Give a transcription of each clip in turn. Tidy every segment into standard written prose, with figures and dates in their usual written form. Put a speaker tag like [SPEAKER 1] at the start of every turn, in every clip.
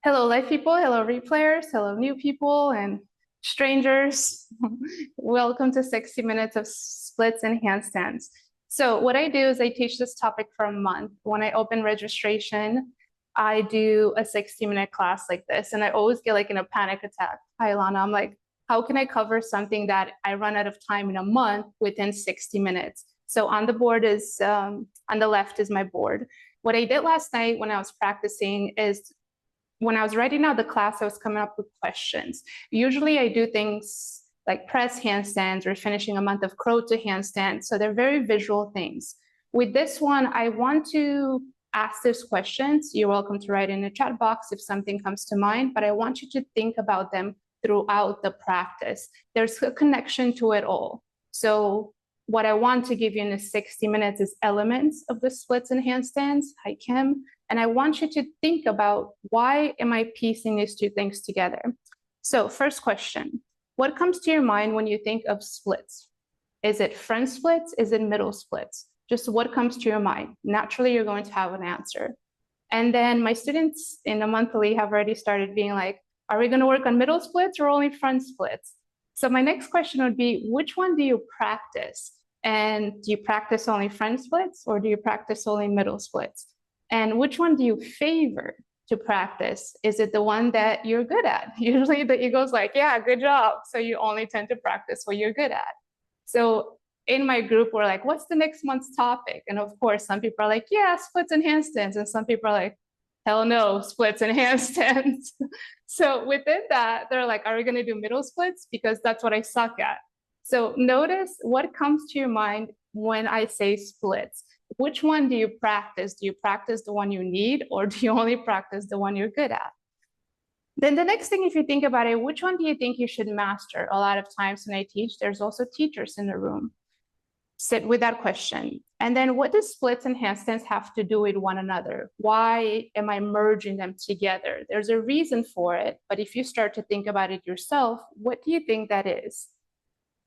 [SPEAKER 1] Hello, live people. Hello, replayers. Hello, new people and strangers. Welcome to 60 minutes of splits and handstands. So what I do is I teach this topic for a month. When I open registration, I do a 60-minute class like this. And I always get like in a panic attack. Hi, Ilana. I'm like, how can I cover something that I run out of time in a month within 60 minutes? So on the board is, on the left is my board. What I did last night when I was practicing is when I was writing out the class, I was coming up with questions. Usually I do things like press handstands or finishing a month of crow to handstand. So they're very visual things. With this one, I want to ask these questions. You're welcome to write in the chat box if something comes to mind, but I want you to think about them throughout the practice. There's a connection to it all. So what I want to give you in the 60 minutes is elements of the splits and handstands. Hi, Kim. And I want you to think about, why am I piecing these two things together? So first question, what comes to your mind when you think of splits? Is it front splits? Is it middle splits? Just what comes to your mind? Naturally, you're going to have an answer. And then my students in the monthly have already started being like, are we going to work on middle splits or only front splits? So my next question would be, which one do you practice? And do you practice only front splits or do you practice only middle splits? And which one do you favor to practice? Is it the one that you're good at? Usually the ego's like, yeah, good job. So you only tend to practice what you're good at. So in my group, we're like, what's the next month's topic? And of course, some people are like, yeah, splits and handstands. And some people are like, hell no, splits and handstands. So within that, they're like, are we going to do middle splits? Because that's what I suck at. So notice what comes to your mind when I say splits. Which one do you practice? Do you practice the one you need, or do you only practice the one you're good at? Then the next thing, if you think about it, which one do you think you should master? A lot of times when I teach, there's also teachers in the room. Sit with that question. And then what does splits and handstands have to do with one another? Why am I merging them together? There's a reason for it, but if you start to think about it yourself, what do you think that is?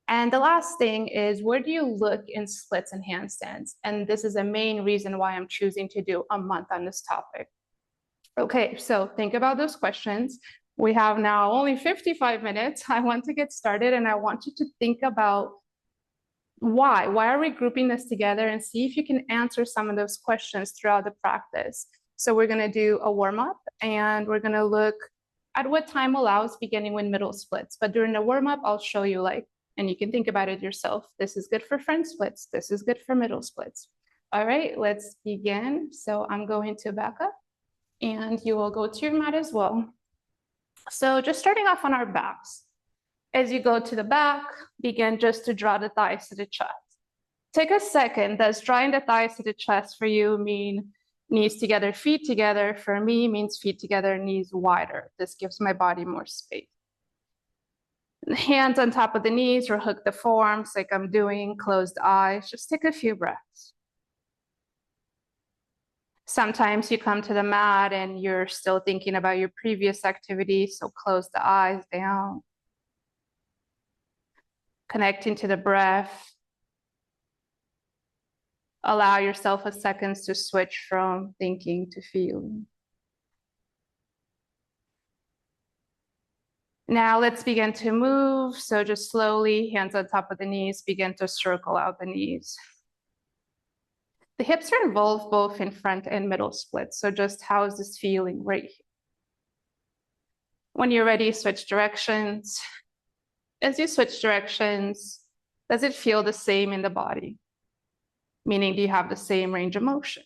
[SPEAKER 1] And the last thing is, where do you look in splits and handstands? And this is a main reason why I'm choosing to do a month on this topic. Okay, so think about those questions. We have now only 55 minutes. I want to get started and I want you to think about why are we grouping this together, and see if you can answer some of those questions throughout the practice. So we're going to do a warm-up and we're going to look at what time allows, beginning with middle splits. But during the warm-up, I'll show you, like, and you can think about it yourself. This is good for front splits. This is good for middle splits. All right, let's begin. So I'm going to back up and you will go to your mat as well. So just starting off on our backs. As you go to the back, begin just to draw the thighs to the chest. Take a second. Does drawing the thighs to the chest for you mean knees together, feet together? For me, means feet together, knees wider. This gives my body more space. Hands on top of the knees, or hook the forearms like I'm doing, closed eyes. Just take a few breaths. Sometimes you come to the mat and you're still thinking about your previous activity, so close the eyes down. Connecting to the breath. Allow yourself a second to switch from thinking to feeling. Now let's begin to move. So just slowly, hands on top of the knees, begin to circle out the knees. The hips are involved both in front and middle splits. So just how is this feeling right here? When you're ready, switch directions. As you switch directions, does it feel the same in the body? Meaning, do you have the same range of motion?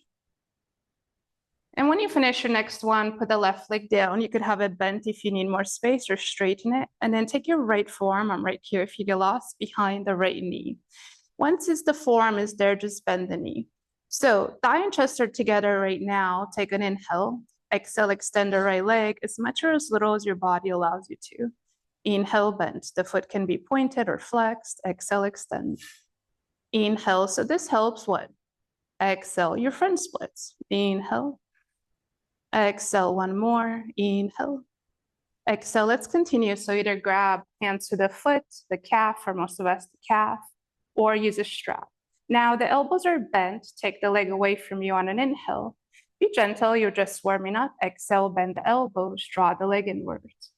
[SPEAKER 1] And when you finish your next one, put the left leg down. You could have it bent if you need more space, or straighten it. And then take your right forearm, I'm right here if you get lost, behind the right knee. Once the forearm is there, just bend the knee. So thigh and chest are together right now. Take an inhale. Exhale, extend the right leg as much or as little as your body allows you to. Inhale, bend. The foot can be pointed or flexed. Exhale, extend. Inhale. So this helps what? Exhale, your front splits. Inhale. Exhale, one more. Inhale. Exhale, let's continue. So either grab hands to the foot, the calf, for most of us, the calf, or use a strap. Now the elbows are bent. Take the leg away from you on an inhale. Be gentle, you're just warming up. Exhale, bend the elbows, draw the leg inwards.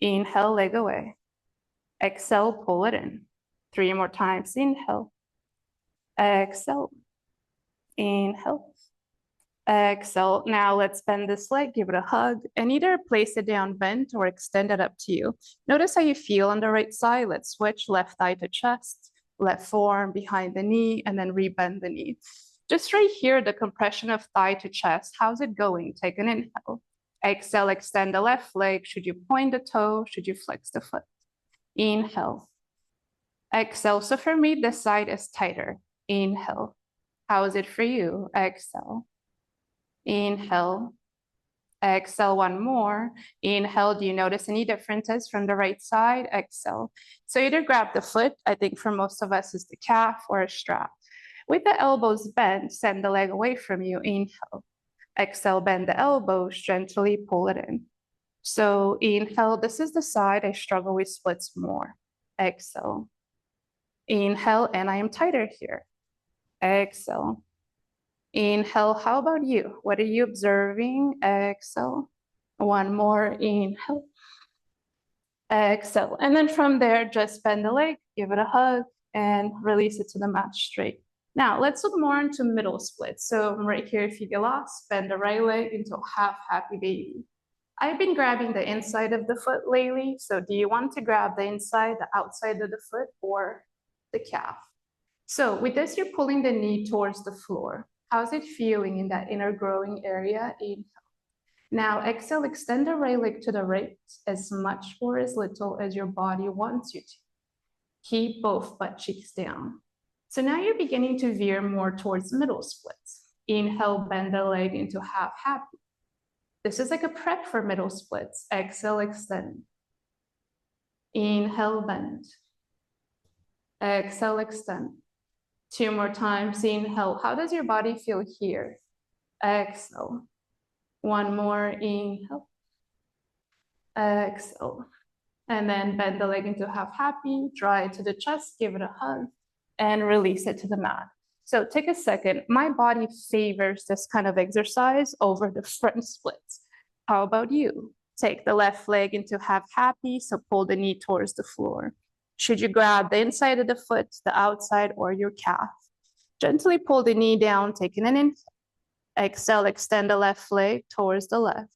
[SPEAKER 1] Inhale, leg away. Exhale, pull it in. 3 more times. Inhale. Exhale. Inhale. Exhale. Now let's bend this leg, give it a hug, and either place it down bent or extend it up to you. Notice how you feel on the right side. Let's switch left thigh to chest, left forearm behind the knee, and then rebend the knee. Just right here, the compression of thigh to chest. How's it going? Take an inhale. Exhale, extend the left leg. Should you point the toe? Should you flex the foot? Inhale. Exhale. So for me, this side is tighter. Inhale. How is it for you? Exhale. Inhale. Exhale, one more. Inhale, do you notice any differences from the right side? Exhale. So either grab the foot, I think for most of us is the calf or a strap. With the elbows bent, send the leg away from you. Inhale. Exhale, bend the elbows, gently pull it in. So inhale, this is the side I struggle with splits more. Exhale. Inhale, and I am tighter here. Exhale. Inhale, how about you? What are you observing? Exhale. One more, inhale. Exhale. And then from there, just bend the leg, give it a hug, and release it to the mat straight. Now, let's look more into middle splits. So right here, if you get lost, bend the right leg into a half happy baby. I've been grabbing the inside of the foot lately. So do you want to grab the inside, the outside of the foot, or the calf? So with this, you're pulling the knee towards the floor. How's it feeling in that inner growing area? Inhale. Now exhale, extend the right leg to the right as much or as little as your body wants you to. Keep both butt cheeks down. So now you're beginning to veer more towards middle splits. Inhale, bend the leg into half happy. This is like a prep for middle splits. Exhale, extend. Inhale, bend. Exhale, extend. 2 more times. Inhale. How does your body feel here? Exhale. 1 more. Inhale. Exhale. And then bend the leg into half happy. Draw it to the chest. Give it a hug. And release it to the mat. So take a second. My body favors this kind of exercise over the front splits. How about you? Take the left leg into half happy. So pull the knee towards the floor. Should you grab the inside of the foot, the outside, or your calf? Gently pull the knee down, taking an inhale. Exhale, extend the left leg towards the left.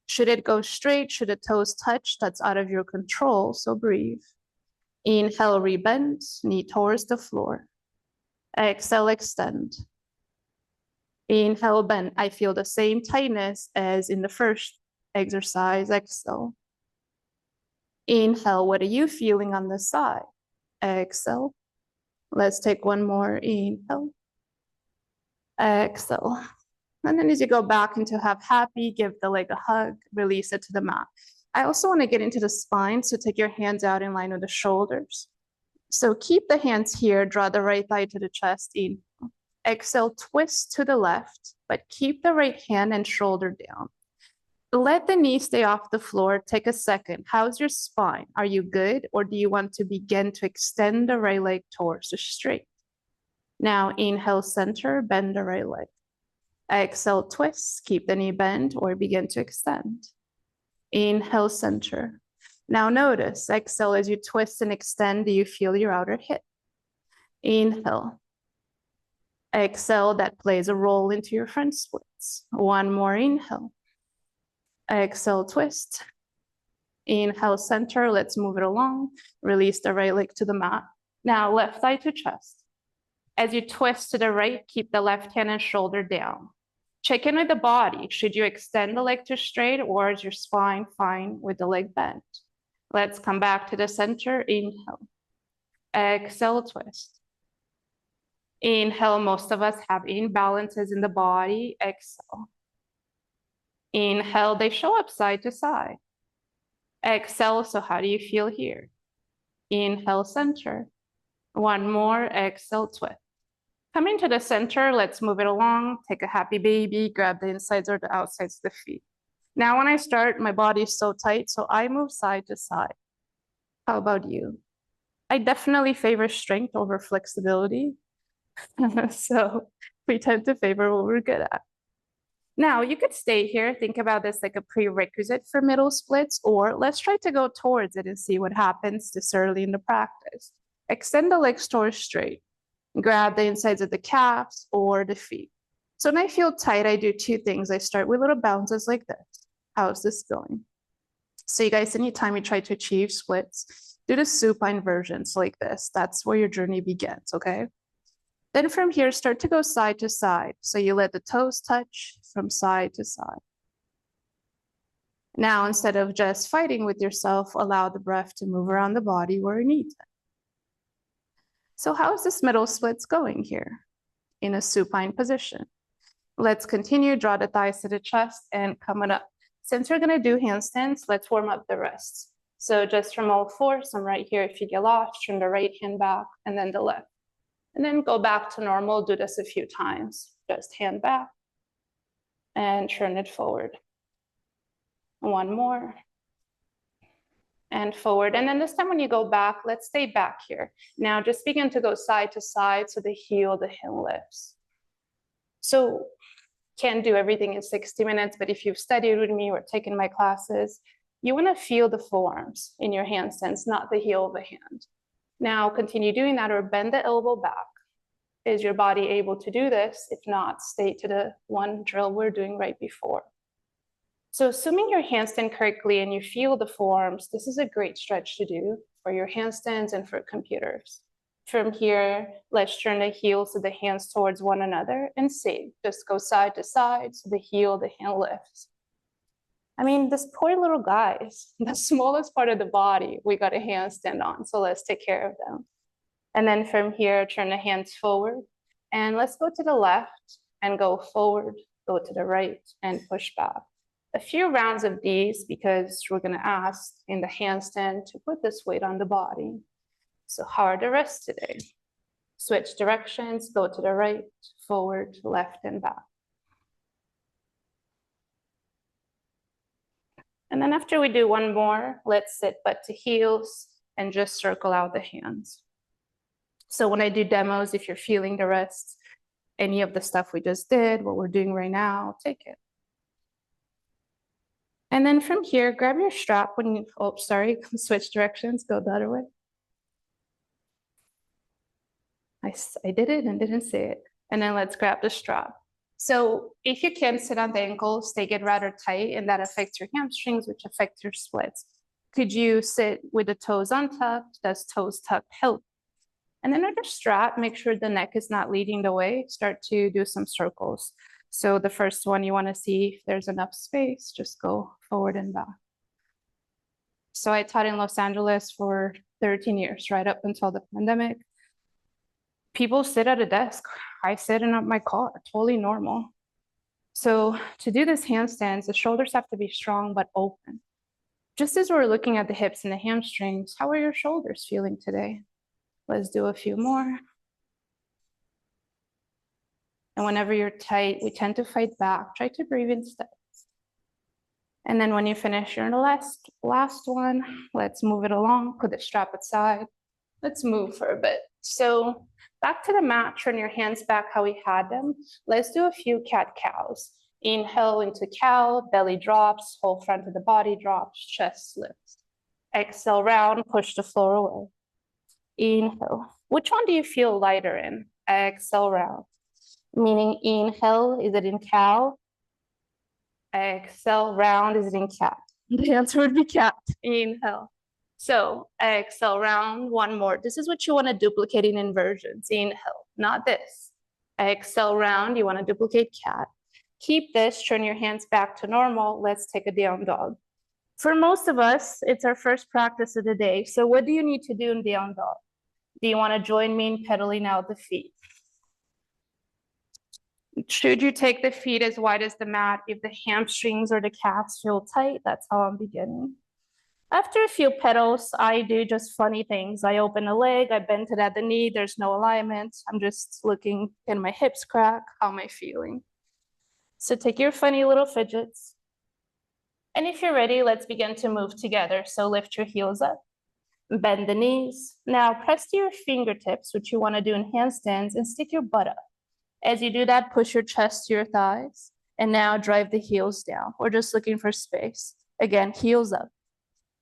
[SPEAKER 1] Should it go straight? Should the toes touch? That's out of your control, so breathe. Inhale, rebend, knee towards the floor. Exhale, extend. Inhale, bend. I feel the same tightness as in the first exercise. Exhale. Inhale, what are you feeling on the side? Exhale. Let's take 1 more. Inhale. Exhale. And then as you go back into half happy, give the leg a hug, release it to the mat. I also want to get into the spine, so take your hands out in line with the shoulders. So keep the hands here, draw the right thigh to the chest. Inhale. Exhale, twist to the left, but keep the right hand and shoulder down. Let the knee stay off the floor. Take a second. How's your spine? Are you good? Or do you want to begin to extend the right leg towards the straight? Now inhale, center, bend the right leg. Exhale, twist, keep the knee bent or begin to extend. Inhale, center. Now notice, exhale as you twist and extend, do you feel your outer hip? Inhale. Exhale, that plays a role into your front splits. 1 more inhale. Exhale, twist. Inhale, center. Let's move it along. Release the right leg to the mat. Now left thigh to chest. As you twist to the right, keep the left hand and shoulder down. Check in with the body. Should you extend the leg to straight, or is your spine fine with the leg bent? Let's come back to the center. Inhale. Exhale, twist. Inhale, most of us have imbalances in the body. Exhale. Inhale, they show up side to side. Exhale, so how do you feel here? Inhale, center. 1 more, exhale, twist. Coming to the center, let's move it along. Take a happy baby, grab the insides or the outsides of the feet. Now when I start, my body is so tight, so I move side to side. How about you? I definitely favor strength over flexibility. So we tend to favor what we're good at. Now you could stay here, think about this like a prerequisite for middle splits, or let's try to go towards it and see what happens this early in the practice. Extend the legs towards straight. Grab the insides of the calves or the feet. So when I feel tight, I do two things. I start with little bounces like this. How's this going? So you guys, anytime you try to achieve splits, do the supine versions like this. That's where your journey begins, okay? Then from here, start to go side to side. So you let the toes touch from side to side. Now, instead of just fighting with yourself, allow the breath to move around the body where it needs it. So how is this middle splits going here? In a supine position. Let's continue, draw the thighs to the chest and come it up. Since we're gonna do handstands, let's warm up the wrists. So just from all fours, I'm right here. If you get lost, turn the right hand back and then the left. And then go back to normal, do this a few times. Just hand back and turn it forward. One more. And forward. And then this time when you go back, let's stay back here. Now just begin to go side to side so the heel, the heel lifts. So can't do everything in 60 minutes, but if you've studied with me or taken my classes, you want to feel the forearms in your handstands, not the heel of the hand. Now continue doing that or bend the elbow back. Is your body able to do this? If not, stay to the one drill we're doing right before. So assuming your handstand correctly and you feel the forearms, this is a great stretch to do for your handstands and for computers. From here, let's turn the heels of the hands towards one another and see. Just go side to side so the heel, the hand lifts. I mean, this poor little guys, the smallest part of the body, we got a handstand on, so let's take care of them. And then from here, turn the hands forward. And let's go to the left and go forward, go to the right and push back. A few rounds of these because we're gonna ask in the handstand to put this weight on the body. So how are the rest today? Switch directions, go to the right, forward, left, and back. And then after we do one more, let's sit butt to heels and just circle out the hands. So when I do demos, if you're feeling the rest, any of the stuff we just did, what we're doing right now, take it. And then from here, grab your strap when you, oh, sorry, switch directions, go the other way. I did it and didn't say it. And then let's grab the strap. So if you can sit on the ankles, they get rather tight and that affects your hamstrings, which affects your splits. Could you sit with the toes untucked? Does toes tucked help? And then under strap, make sure the neck is not leading the way. Start to do some circles. So the first one, you want to see if there's enough space, just go forward and back. So I taught in Los Angeles for 13 years, right up until the pandemic. People sit at a desk. I sit in my car, totally normal. So to do this handstands, the shoulders have to be strong but open. Just as we're looking at the hips and the hamstrings, how are your shoulders feeling today? Let's do a few more. And whenever you're tight, we tend to fight back. Try to breathe instead. And then when you finish your last one, let's move it along, put the strap aside. Let's move for a bit. So back to the mat, turn your hands back how we had them. Let's do a few cat-cows. Inhale into cow, belly drops, whole front of the body drops, chest lifts. Exhale, round, push the floor away. Inhale. Which one do you feel lighter in? Exhale, round. Meaning inhale, is it in cow? Exhale, round, is it in cat? The answer would be cat. Inhale. So exhale, round, one more. This is what you want to duplicate in inversions. Inhale, not this. Exhale, round, you want to duplicate cat. Keep this, turn your hands back to normal. Let's take a down dog. For most of us, it's our first practice of the day. So what do you need to do in down dog? Do you want to join me in pedaling out the feet? Should you take the feet as wide as the mat? If the hamstrings or the calves feel tight, that's how I'm beginning. After a few pedals, I do just funny things. I open a leg, I bend it at the knee, there's no alignment. I'm just looking, can my hips crack? How am I feeling? So take your funny little fidgets. And if you're ready, let's begin to move together. So lift your heels up, bend the knees. Now press to your fingertips, which you want to do in handstands, and stick your butt up. As you do that, push your chest to your thighs And now drive the heels down. We're just looking for space. Again, heels up.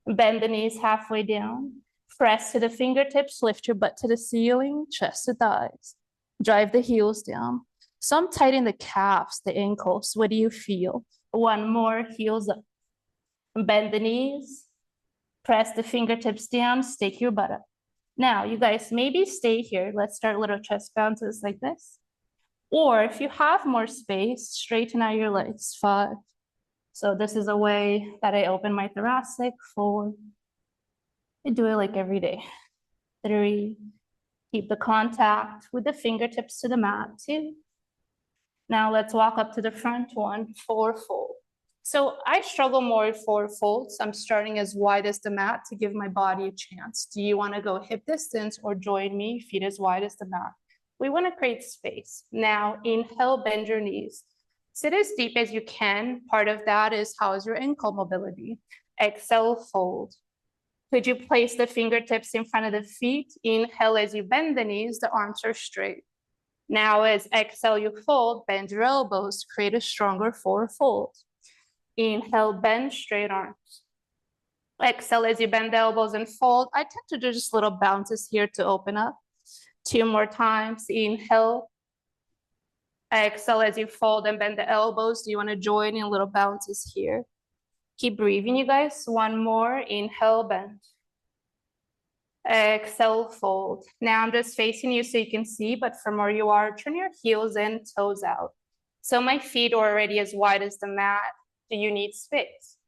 [SPEAKER 1] Bend the knees halfway down. Press to the fingertips, lift your butt to the ceiling, chest to thighs. Drive the heels down. Some tighten the calves, the ankles. What do you feel? One more, heels up. Bend the knees. Press the fingertips down, stick your butt up. Now, you guys, maybe stay here. Let's start little chest bounces like this. Or if you have more space, straighten out your legs. 5. So this is a way that I open my thoracic. 4. I do it like every day. 3. Keep the contact with the fingertips to the mat. 2. Now let's walk up to the front. 1, 4 fold. So I struggle more with 4 folds. I'm starting as wide as the mat to give my body a chance. Do you want to go hip distance or join me, feet as wide as the mat? We want to create space. Now inhale, bend your knees. Sit as deep as you can. Part of that is how is your ankle mobility. Exhale, fold. Could you place the fingertips in front of the feet? Inhale as you bend the knees, the arms are straight. Now as exhale, you fold, bend your elbows, create a stronger 4 fold. Inhale, bend, straight arms. Exhale as you bend the elbows and fold. I tend to do just little bounces here to open up. 2 more times. Inhale. Exhale as you fold and bend the elbows. Do you want to join in little bounces here? Keep breathing, you guys. 1 more. Inhale, bend. Exhale, fold. Now I'm just facing you so you can see, but from where you are, turn your heels in, toes out. So my feet are already as wide as the mat. Do you need space?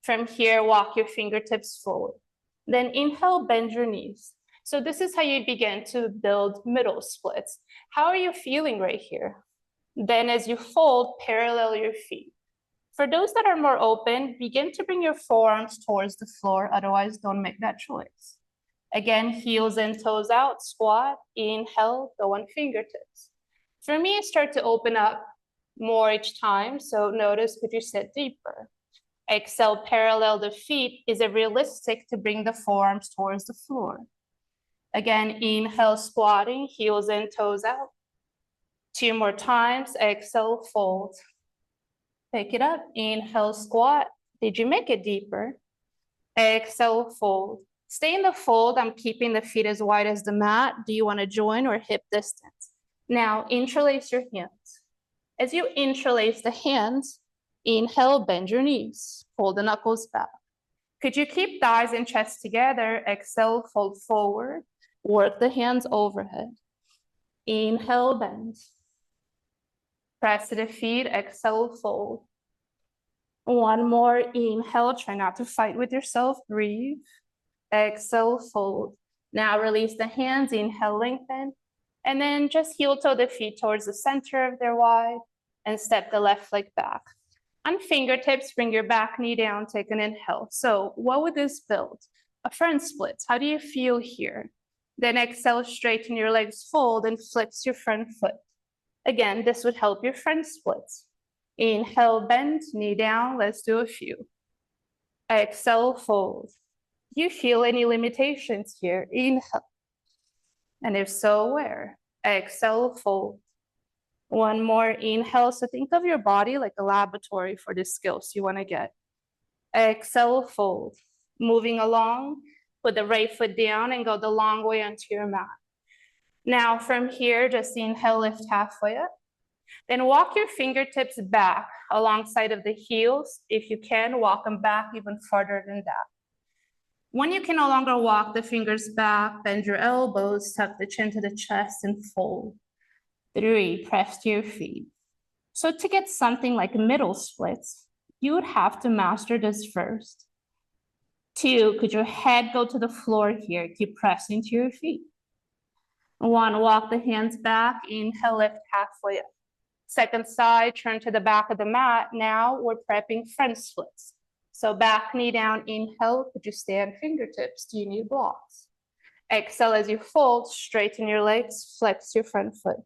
[SPEAKER 1] From here, walk your fingertips forward. Then inhale, bend your knees. So this is how you begin to build middle splits. How are you feeling right here? Then as you fold, parallel your feet. For those that are more open, begin to bring your forearms towards the floor. Otherwise, don't make that choice. Again, heels and toes out, squat, inhale, go on fingertips. For me, I start to open up more each time. So notice, could you sit deeper? Exhale, parallel the feet. Is it realistic to bring the forearms towards the floor? Again, inhale, squatting, heels and toes out. 2 more times, exhale, fold. Pick it up, inhale, squat. Did you make it deeper? Exhale, fold. Stay in the fold. I'm keeping the feet as wide as the mat. Do you want to join or hip distance? Now, interlace your hands. As you interlace the hands, inhale, bend your knees. Pull the knuckles back. Could you keep thighs and chest together? Exhale, fold forward. Work the hands overhead. Inhale, bend. Press to the feet, exhale, fold. 1 more, inhale, try not to fight with yourself, breathe. Exhale, fold. Now release the hands, inhale, lengthen. And then just heel toe the feet towards the center of their wide and step the left leg back. On fingertips, bring your back knee down, take an inhale. So what would this build? A front split. How do you feel here? Then exhale, straighten your legs, fold, and flex your front foot. Again, this would help your front splits. Inhale, bend, knee down. Let's do a few. Exhale, fold. Do you feel any limitations here? Inhale. And if so, where? Exhale, fold. 1 more, inhale. So think of your body like a laboratory for the skills you want to get. Exhale, fold. Moving along, put the right foot down and go the long way onto your mat. Now from here, just inhale, lift halfway up. Then walk your fingertips back alongside of the heels. If you can, walk them back even farther than that. When you can no longer walk the fingers back, bend your elbows, tuck the chin to the chest and fold. 3, press to your feet. So to get something like middle splits, you would have to master this first. 2, could your head go to the floor here? Keep pressing to your feet. 1, walk the hands back, inhale, lift halfway up. Second side, turn to the back of the mat. Now we're prepping front splits. So back knee down, inhale, could you stay on fingertips? Do you need blocks? Exhale as you fold, straighten your legs, flex your front foot.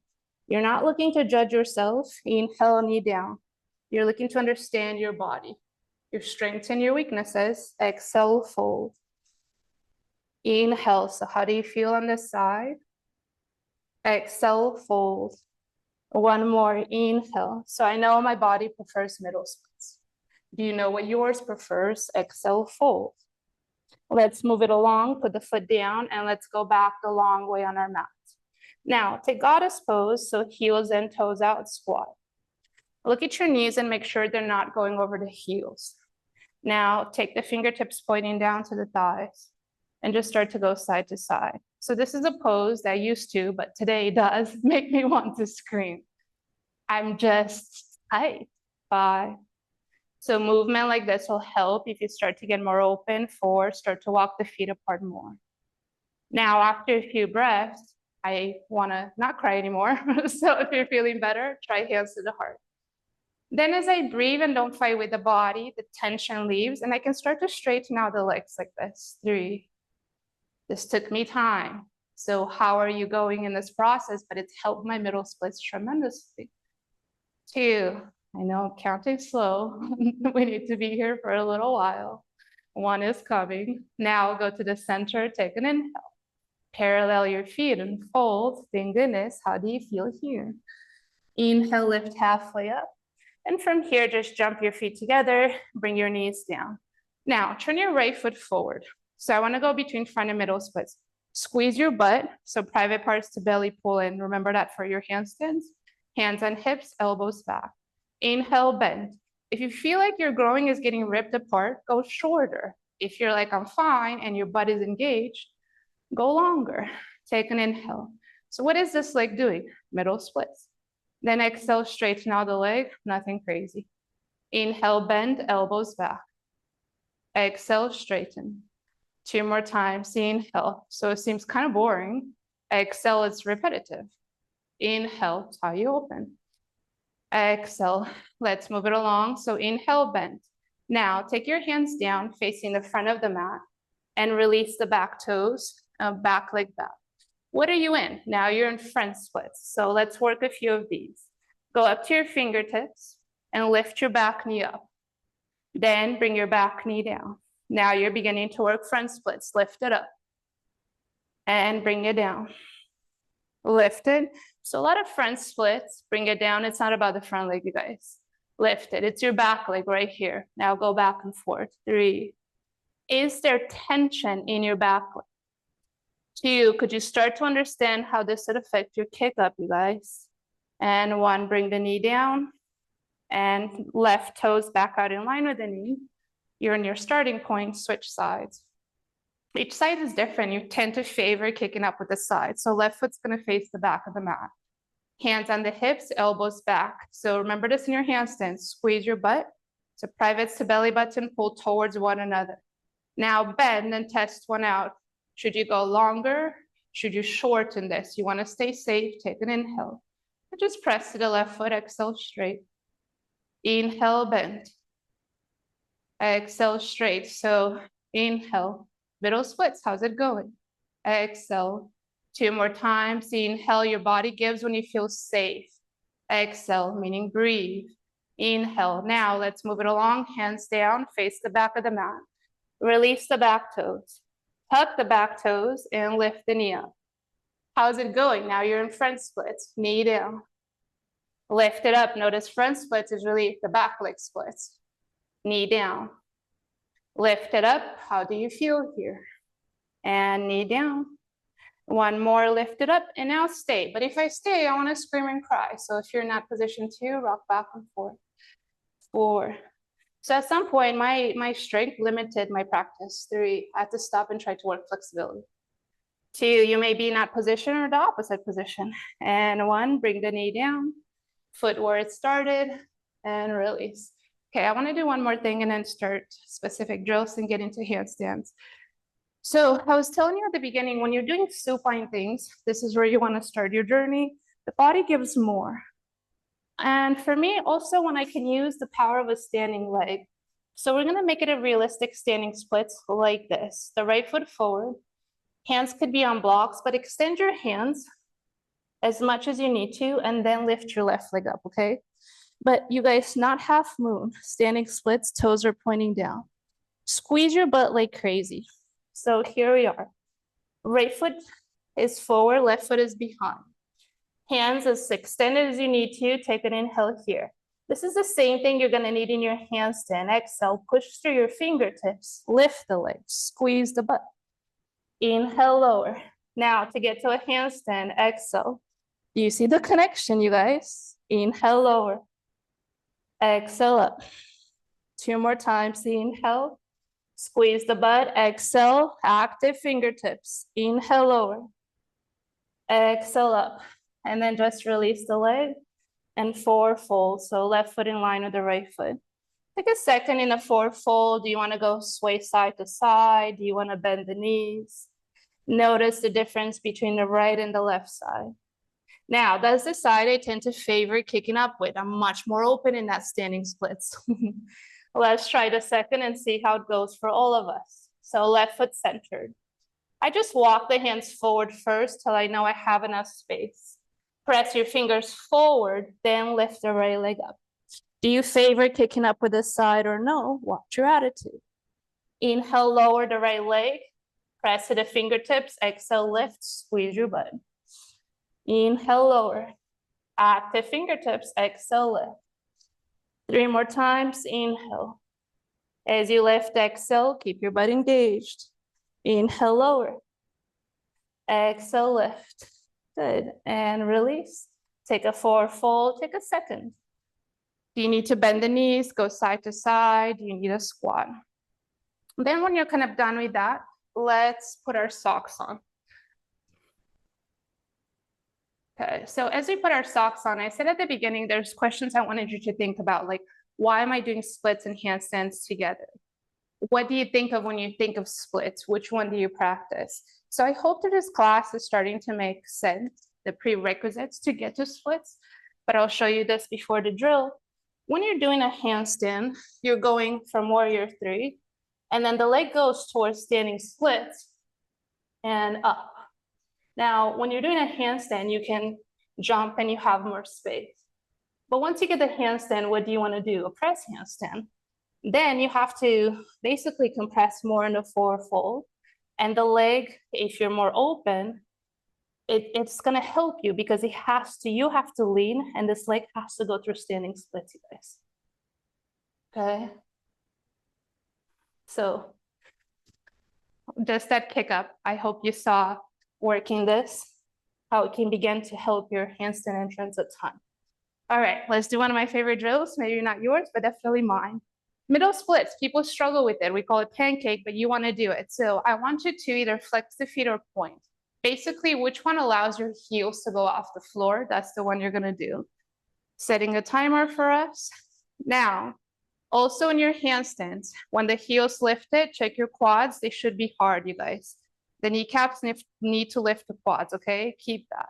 [SPEAKER 1] You're not looking to judge yourself. Inhale, knee down. You're looking to understand your body, your strengths and your weaknesses. Exhale, fold. Inhale, so how do you feel on this side? Exhale, fold. One more, inhale. So I know my body prefers middle splits. Do you know what yours prefers? Exhale, fold. Let's move it along, put the foot down, and let's go back the long way on our mat. Now, take goddess pose, so heels and toes out, squat. Look at your knees and make sure they're not going over the heels. Now, take the fingertips pointing down to the thighs and just start to go side to side. So this is a pose that used to, but today does make me want to scream. I'm just tight. 5. So movement like this will help if you start to get more open. 4, start to walk the feet apart more. Now, after a few breaths, I want to not cry anymore. So if you're feeling better, try hands to the heart. Then as I breathe and don't fight with the body, the tension leaves, and I can start to straighten out the legs like this. 3. This took me time. So how are you going in this process? But it's helped my middle splits tremendously. 2. I know I'm counting slow. We need to be here for a little while. 1 is coming. Now go to the center, take an inhale. Parallel your feet and fold. Thank goodness, how do you feel here? Inhale, lift halfway up. And from here, just jump your feet together, bring your knees down. Now, turn your right foot forward. So I wanna go between front and middle splits. Squeeze your butt, so private parts to belly pull in. Remember that for your handstands. Hands on hips, elbows back. Inhale, bend. If you feel like your groin is getting ripped apart, go shorter. If you're like, I'm fine, and your butt is engaged, go longer. Take an inhale. So what is this leg doing? Middle splits. Then exhale, straighten out the leg, nothing crazy. Inhale, bend, elbows back. Exhale, straighten. 2 more times, inhale. So it seems kind of boring. Exhale, it's repetitive. Inhale, tie you open. Exhale, let's move it along. So inhale, bend. Now take your hands down facing the front of the mat and release the back toes, back leg back. What are you in? Now you're in front splits. So let's work a few of these. Go up to your fingertips and lift your back knee up. Then bring your back knee down. Now you're beginning to work front splits. Lift it up and bring it down. Lift it. So a lot of front splits, bring it down. It's not about the front leg, you guys. Lift it. It's your back leg right here. Now go back and forth. 3. Is there tension in your back leg? 2, could you start to understand how this would affect your kick up, you guys? And 1, bring the knee down and left toes back out in line with the knee. You're in your starting point, switch sides. Each side is different. You tend to favor kicking up with the side. So left foot's gonna face the back of the mat. Hands on the hips, elbows back. So remember this in your handstands. Squeeze your butt. So privates to belly button, pull towards one another. Now bend and test one out. Should you go longer? Should you shorten this? You wanna stay safe, take an inhale. And just press to the left foot, exhale straight. Inhale, bend. Exhale straight. So inhale. Middle splits, how's it going? Exhale. 2 more times. Inhale, your body gives when you feel safe. Exhale, meaning breathe. Inhale. Now let's move it along. Hands down, face the back of the mat. Release the back toes. Tuck the back toes and lift the knee up. How's it going? Now you're in front splits. Knee down. Lift it up. Notice front splits is really the back leg splits. Knee down. Lift it up. How do you feel here? And knee down. 1 more, lift it up, and now stay. But if I stay, I want to scream and cry. So if you're in that position too, rock back and forth. 4. So at some point, my strength limited my practice. 3, I had to stop and try to work flexibility. 2, you may be in that position or the opposite position. And 1, bring the knee down, foot where it started, and release. Okay, I want to do one more thing and then start specific drills and get into handstands. So I was telling you at the beginning, when you're doing supine things, this is where you want to start your journey. The body gives more. And for me, also when I can use the power of a standing leg. So we're going to make it a realistic standing splits like this. The right foot forward. Hands could be on blocks, but extend your hands as much as you need to, and then lift your left leg up, okay? But you guys, not half moon, standing splits, toes are pointing down. Squeeze your butt like crazy. So here we are. Right foot is forward, left foot is behind. Hands as extended as you need to. Take an inhale here. This is the same thing you're gonna need in your handstand. Exhale, push through your fingertips, lift the legs, squeeze the butt. Inhale, lower. Now to get to a handstand, exhale. You see the connection, you guys? Inhale, lower. Exhale up. 2 more times, inhale. Squeeze the butt, exhale, active fingertips. Inhale, lower. Exhale up. And then just release the leg and forward fold. So left foot in line with the right foot. Take a second in a forward fold. Do you want to go sway side to side? Do you want to bend the knees? Notice the difference between the right and the left side. Now, that's the side I tend to favor kicking up with. I'm much more open in that standing splits. Let's try the second and see how it goes for all of us. So left foot centered. I just walk the hands forward first till I know I have enough space. Press your fingers forward, then lift the right leg up. Do you favor kicking up with this side or no? Watch your attitude. Inhale, lower the right leg. Press to the fingertips. Exhale, lift, squeeze your butt. Inhale, lower. Active fingertips. Exhale, lift. 3 more times. Inhale. As you lift, exhale, keep your butt engaged. Inhale, lower. Exhale, lift. Good. And release. Take a forward fold. Take a second. Do you need to bend the knees? Go side to side. Do you need a squat? Then when you're kind of done with that, let's put our socks on. Okay, so as we put our socks on, I said at the beginning, there's questions I wanted you to think about, like, why am I doing splits and handstands together? What do you think of when you think of splits? Which one do you practice? So I hope that this class is starting to make sense, the prerequisites to get to splits, but I'll show you this before the drill. When you're doing a handstand, you're going from warrior 3, and then the leg goes towards standing splits and up. Now, when you're doing a handstand, you can jump and you have more space. But once you get the handstand, what do you want to do? A press handstand. Then you have to basically compress more in the forward fold. And the leg, if you're more open, it's going to help you because you have to lean and this leg has to go through standing splits, you guys. Okay. So just that kick up, I hope you saw working this, how it can begin to help your handstand entrance a ton. All right, let's do one of my favorite drills. Maybe not yours, but definitely mine. Middle splits, people struggle with it. We call it pancake, but you want to do it. So I want you to either flex the feet or point. Basically, which one allows your heels to go off the floor? That's the one you're going to do. Setting a timer for us. Now, also in your handstands, when the heels lifted, check your quads. They should be hard, you guys. The kneecaps need to lift the quads, okay? Keep that.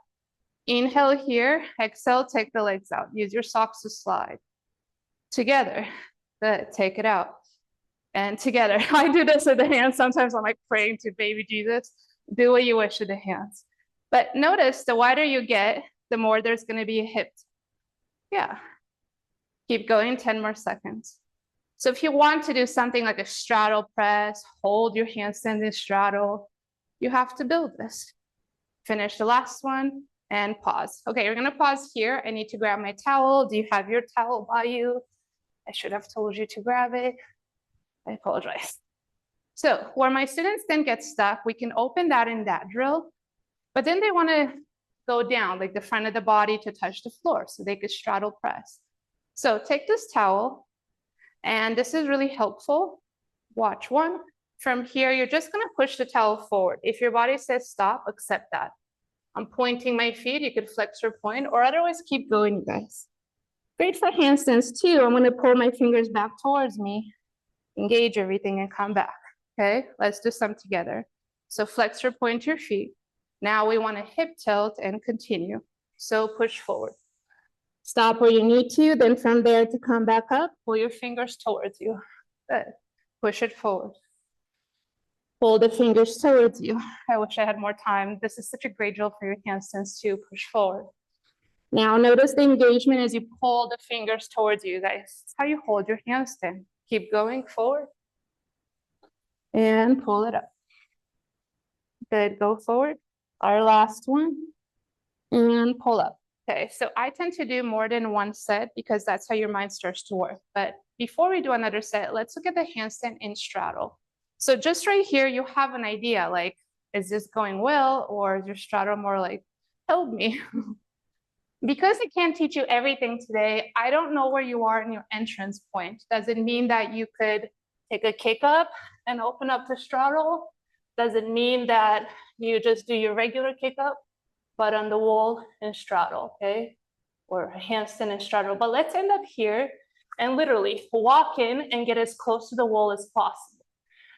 [SPEAKER 1] Inhale here, exhale, take the legs out. Use your socks to slide. Together, good, take it out. And together, I do this with the hands. Sometimes I'm like praying to baby Jesus, do what you wish with the hands. But notice the wider you get, the more there's gonna be a hip. Yeah, keep going, 10 more seconds. So if you want to do something like a straddle press, hold your handstand in straddle, you have to build this. Finish the last one and pause. Okay, we're gonna pause here. I need to grab my towel. Do you have your towel by you? I should have told you to grab it. I apologize. So where my students then get stuck, we can open that in that drill, but then they wanna go down like the front of the body to touch the floor so they could straddle press. So take this towel, and this is really helpful. Watch one. From here, you're just gonna push the towel forward. If your body says stop, accept that. I'm pointing my feet, you could flex or point, or otherwise keep going, you guys. Great for handstands too. I'm gonna pull my fingers back towards me, engage everything and come back, okay? Let's do some together. So flex or point your feet. Now we wanna hip tilt and continue. So push forward. Stop where you need to, then from there to come back up, pull your fingers towards you. Good, push it forward. Pull the fingers towards you. I wish I had more time. This is such a great drill for your handstands too. Push forward. Now notice the engagement as you pull the fingers towards you, guys. It's how you hold your handstand. Keep going forward. And pull it up. Good, go forward. Our last one. And pull up. Okay, so I tend to do more than one set because that's how your mind starts to work. But before we do another set, let's look at the handstand in straddle. So just right here, you have an idea, like, is this going well, or is your straddle more like, help me? Because I can't teach you everything today, I don't know where you are in your entrance point. Does it mean that you could take a kick up and open up to straddle? Does it mean that you just do your regular kick up, but on the wall and straddle, okay? Or handstand and straddle. But let's end up here and literally walk in and get as close to the wall as possible.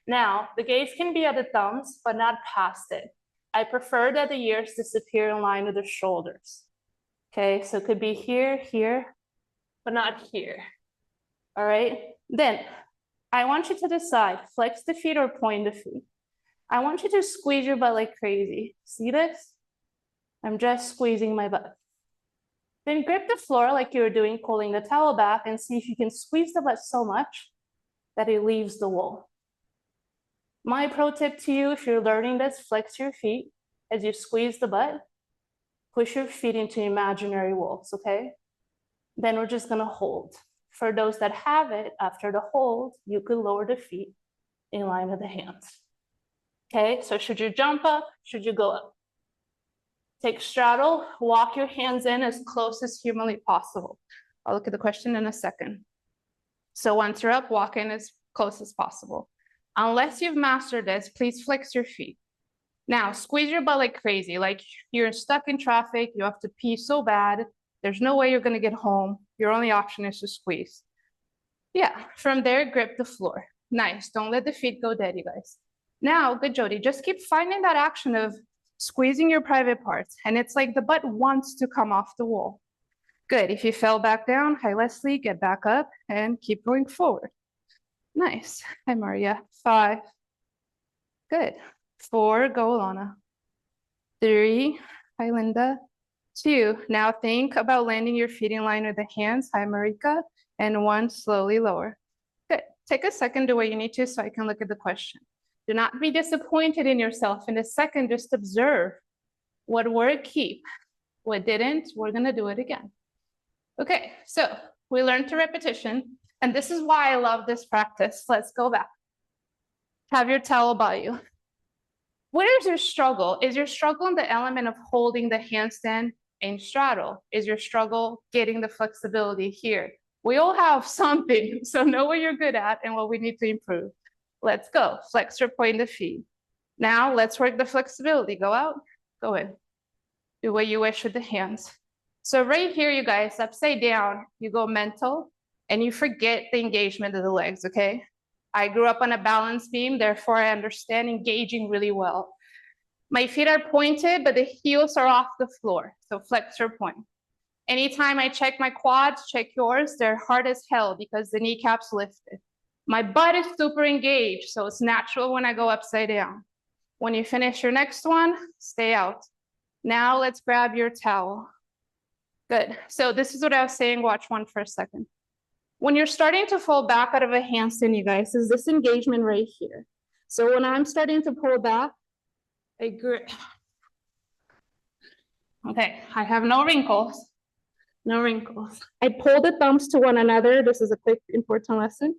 [SPEAKER 1] Now, the gaze can be at the thumbs, but not past it. I prefer that the ears disappear in line with the shoulders. Okay, so it could be here, here, but not here. All right, then I want you to decide, flex the feet or point the feet. I want you to squeeze your butt like crazy. See this? I'm just squeezing my butt. Then grip the floor like you were doing, pulling the towel back, and see if you can squeeze the butt so much that it leaves the wall. My pro tip to you, if you're learning this, flex your feet as you squeeze the butt. Push your feet into imaginary walls, okay? Then we're just gonna hold. For those that have it, after the hold, you could lower the feet in line with the hands. Okay, so should you jump up? Should you go up? Take straddle, walk your hands in as close as humanly possible. I'll look at the question in a second. So once you're up, walk in as close as possible. Unless you've mastered this, please flex your feet. Now, squeeze your butt like crazy, like you're stuck in traffic, you have to pee so bad, there's no way you're gonna get home, your only option is to squeeze. Yeah, from there, grip the floor. Nice, don't let the feet go dead, you guys. Now, good Jody, just keep finding that action of squeezing your private parts, and it's like the butt wants to come off the wall. Good, if you fell back down, hi Leslie, get back up and keep going forward. Nice, hi Maria, 5. Good. 4, go Lana. 3, hi Linda. 2, now think about landing your feet in line with the hands, hi Marika. And 1, slowly lower. Good, take a second, do what you need to so I can look at the question. Do not be disappointed in yourself. In a second, just observe what worked, keep. What didn't, we're gonna do it again. Okay, so we learned to repetition, and this is why I love this practice. Let's go back. Have your towel by you. What is your struggle? Is your struggle in the element of holding the handstand and straddle? Is your struggle getting the flexibility here? We all have something, so know what you're good at and what we need to improve. Let's go, flex or point the feet. Now let's work the flexibility. Go out, go in. Do what you wish with the hands. So right here, you guys, upside down, you go mental and you forget the engagement of the legs, okay? I grew up on a balance beam, therefore I understand engaging really well. My feet are pointed, but the heels are off the floor, so flex or point. Anytime I check my quads, check yours, they're hard as hell because the kneecaps lifted. My butt is super engaged, so it's natural when I go upside down. When you finish your next one, stay out. Now let's grab your towel. Good, so this is what I was saying, watch one for a second. When you're starting to fall back out of a handstand, you guys, is this engagement right here. So when I'm starting to pull back, I grip. Okay, I have no wrinkles, no wrinkles. I pull the thumbs to one another. This is a quick, important lesson.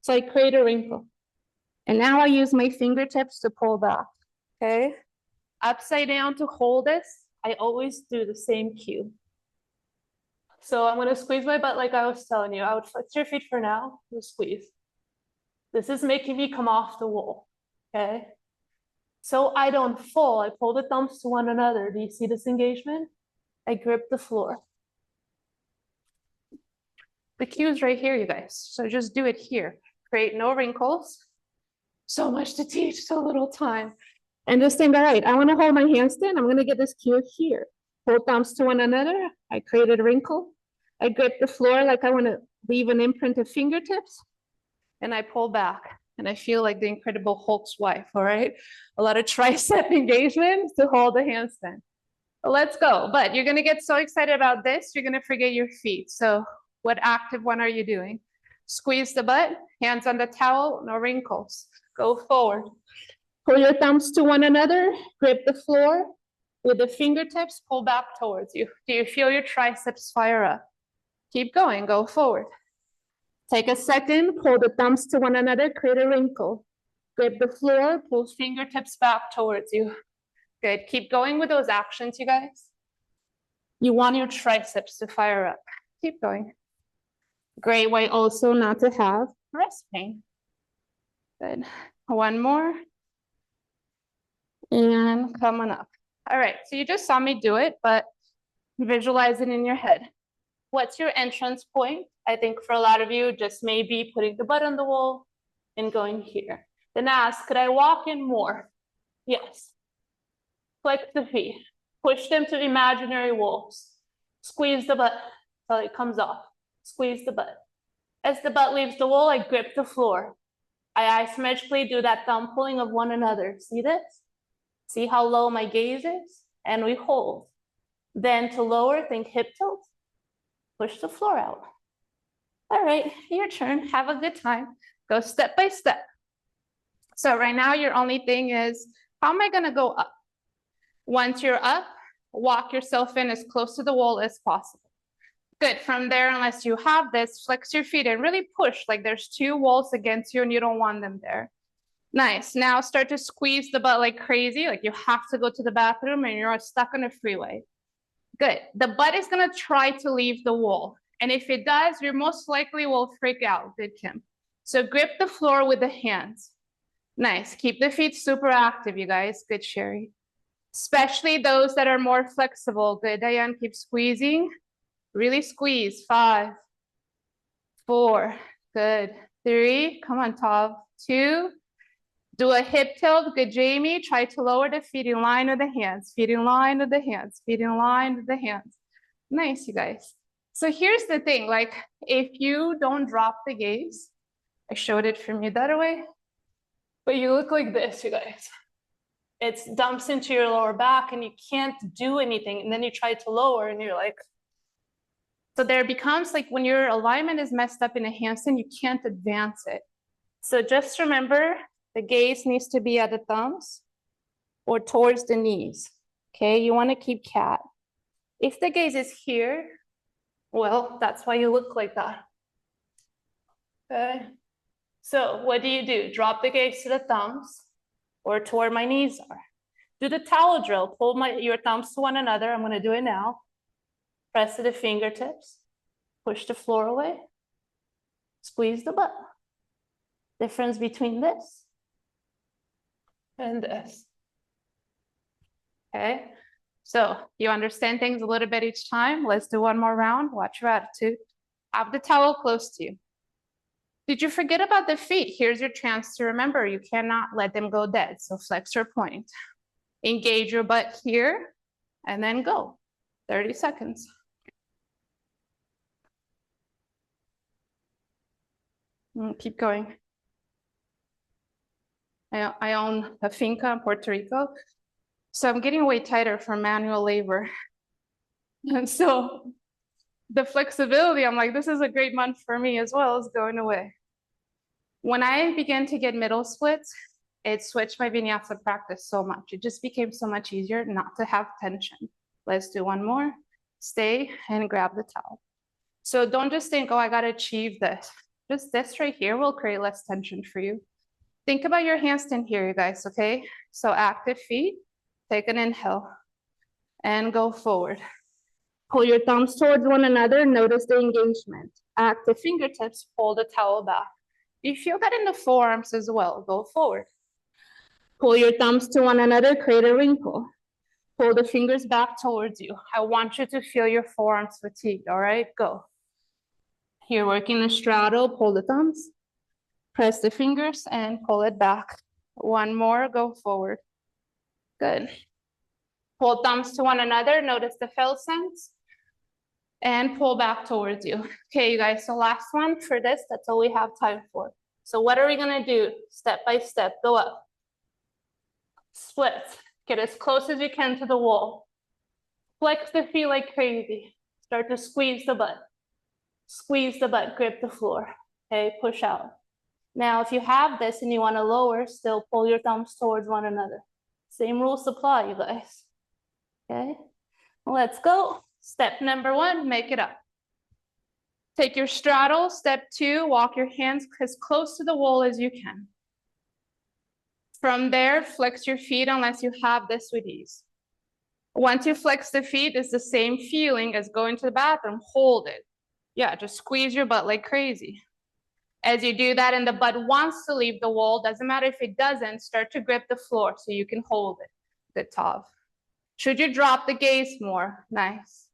[SPEAKER 1] So I create a wrinkle. And now I use my fingertips to pull back, okay? Upside down to hold this, I always do the same cue. So I'm gonna squeeze my butt like I was telling you. I would flex your feet for now, just squeeze. This is making me come off the wall, okay? So I don't fall, I pull the thumbs to one another. Do you see this engagement? I grip the floor. The cue is right here, you guys. So just do it here. Create no wrinkles. So much to teach, so little time. And just think, all right, I wanna hold my handstand. I'm gonna get this cue here. Hold thumbs to one another. I created a wrinkle. I grip the floor like I wanna leave an imprint of fingertips. And I pull back. And I feel like the Incredible Hulk's wife, all right? A lot of tricep engagement to hold the handstand. Let's go. But you're gonna get so excited about this, you're gonna forget your feet. So what active one are you doing? Squeeze the butt, hands on the towel, no wrinkles. Go forward. Pull your thumbs to one another, grip the floor. With the fingertips, pull back towards you. Do you feel your triceps fire up? Keep going, go forward. Take a second, pull the thumbs to one another, create a wrinkle. Grip the floor, pull fingertips back towards you. Good, keep going with those actions, you guys. You want your triceps to fire up. Keep going. Great way also not to have wrist pain. Good, one more. And come on up. All right, so you just saw me do it, but visualize it in your head. What's your entrance point? I think for a lot of you, just maybe putting the butt on the wall and going here. Then ask, could I walk in more? Yes. Flex the feet. Push them to imaginary walls. Squeeze the butt until it comes off. Squeeze the butt. As the butt leaves the wall, I grip the floor. I isometrically do that thumb pulling of one another. See this? See how low my gaze is? And we hold. Then to lower, think hip tilt. Push the floor out. All right, your turn. Have a good time. Go step by step. So right now, your only thing is, how am I gonna go up? Once you're up, walk yourself in as close to the wall as possible. Good, from there, unless you have this, flex your feet and really push, like there's two walls against you and you don't want them there. Nice, now start to squeeze the butt like crazy, like you have to go to the bathroom and you're stuck on a freeway. Good, the butt is gonna try to leave the wall. And if it does, you most likely will freak out, good, Kim. So grip the floor with the hands. Nice, keep the feet super active, you guys, good, Sherry. Especially those that are more flexible. Good, Diane, keep squeezing. Really squeeze. 5, 4, good. 3, come on, Tav. 2, do a hip tilt. Good, Jamie. Try to lower the feet in line with the hands. Feet in line with the hands. Feet in line with the hands. Nice, you guys. So here's the thing, like if you don't drop the gaze, I showed it from you that way, but you look like this, you guys. It dumps into your lower back and you can't do anything. And then you try to lower and you're like, so there becomes like when your alignment is messed up in a handstand, you can't advance it. So just remember the gaze needs to be at the thumbs or towards the knees. Okay, you want to keep cat. If the gaze is here, well, that's why you look like that. Okay, so what do? Drop the gaze to the thumbs or to where my knees are. Do the towel drill. Pull your thumbs to one another. I'm going to do it now. Press to the fingertips. Push the floor away. Squeeze the butt. Difference between this and this. Okay, so you understand things a little bit each time. Let's do one more round. Watch your attitude. Have the towel close to you. Did you forget about the feet? Here's your chance to remember. You cannot let them go dead. So flex your point. Engage your butt here and then go. 30 seconds. Keep going. I own a finca in Puerto Rico, so I'm getting way tighter from manual labor. And so the flexibility, I'm like, this is a great month for me as well, is going away. When I began to get middle splits, it switched my vinyasa practice so much. It just became so much easier not to have tension. Let's do one more. Stay and grab the towel. So don't just think, oh, I got to achieve this. Just this right here will create less tension for you. Think about your handstand here, you guys, okay? So active feet, take an inhale and go forward. Pull your thumbs towards one another, notice the engagement. Active fingertips, pull the towel back. You feel that in the forearms as well, go forward. Pull your thumbs to one another, create a wrinkle. Pull the fingers back towards you. I want you to feel your forearms fatigued, all right? Go. You're working the straddle, pull the thumbs, press the fingers and pull it back. One more, go forward. Good. Pull thumbs to one another, notice the felt sense, and pull back towards you. Okay, you guys, so last one for this, that's all we have time for. So what are we gonna do? Step by step, go up. Split, get as close as you can to the wall. Flex the feet like crazy. Start to squeeze the butt. Squeeze the butt, grip the floor. Okay, push out. Now, if you have this and you wanna lower, still pull your thumbs towards one another. Same rules apply, you guys. Okay, let's go. Step number 1, make it up. Take your straddle. Step 2, walk your hands as close to the wall as you can. From there, flex your feet unless you have this with ease. Once you flex the feet, it's the same feeling as going to the bathroom. Hold it. Yeah, just squeeze your butt like crazy. As you do that and the butt wants to leave the wall, doesn't matter if it doesn't, start to grip the floor so you can hold it. Good, Tav. Should you drop the gaze more? Nice.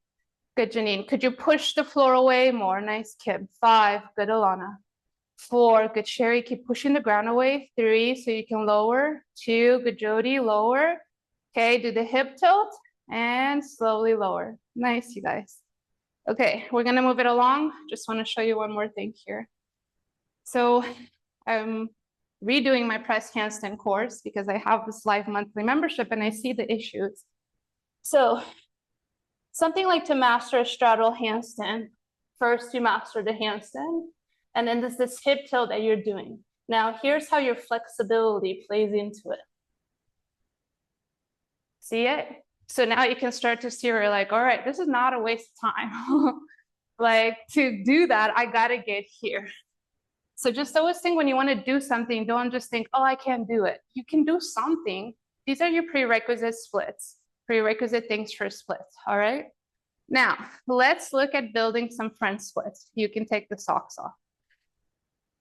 [SPEAKER 1] Good, Janine. Could you push the floor away more? Nice, Kib. 5, good, Alana. 4, good, Sherry. Keep pushing the ground away. 3, so you can lower. 2, good, Jody, lower. Okay, do the hip tilt and slowly lower. Nice, you guys. Okay, we're gonna move it along. Just wanna show you one more thing here. So I'm redoing my press handstand course because I have this live monthly membership and I see the issues. So something like to master a straddle handstand, first you master the handstand, and then there's this hip tilt that you're doing. Now here's how your flexibility plays into it. See it? So now you can start to see where you're like, all right, this is not a waste of time. Like to do that, I gotta get here. So just always think when you want to do something, don't just think, oh, I can't do it. You can do something. These are your prerequisite splits, prerequisite things for splits, all right? Now, let's look at building some front splits. You can take the socks off.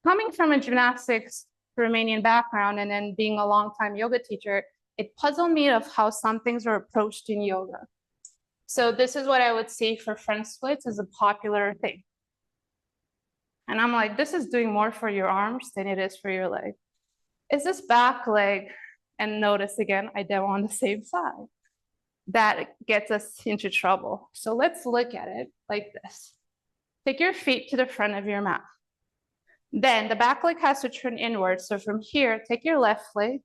[SPEAKER 1] Coming from a gymnastics Romanian background and then being a long-time yoga teacher, it puzzled me of how some things are approached in yoga. So this is what I would see for front splits is a popular thing. And I'm like, this is doing more for your arms than it is for your leg. Is this back leg? And notice again, I demo on the same side. That gets us into trouble. So let's look at it like this. Take your feet to the front of your mat. Then the back leg has to turn inward. So from here, take your left leg.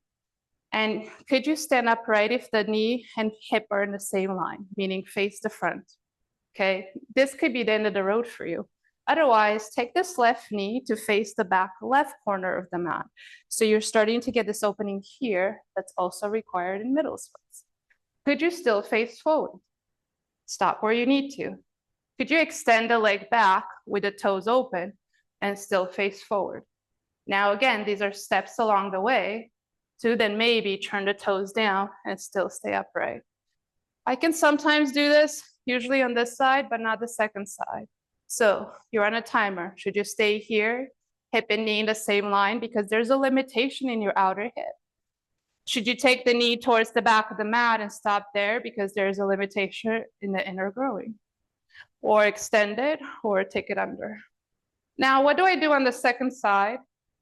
[SPEAKER 1] And could you stand upright if the knee and hip are in the same line, meaning face the front? Okay, this could be the end of the road for you. Otherwise, take this left knee to face the back left corner of the mat. So you're starting to get this opening here that's also required in middle splits. Could you still face forward? Stop where you need to. Could you extend the leg back with the toes open and still face forward? Now, again, these are steps along the way to then maybe turn the toes down and still stay upright. I can sometimes do this, usually on this side, but not the second side. So you're on a timer. Should you stay here, hip and knee in the same line? Because there's a limitation in your outer hip. Should you take the knee towards the back of the mat and stop there because there's a limitation in the inner growing? Or extend it or take it under. Now, what do I do on the second side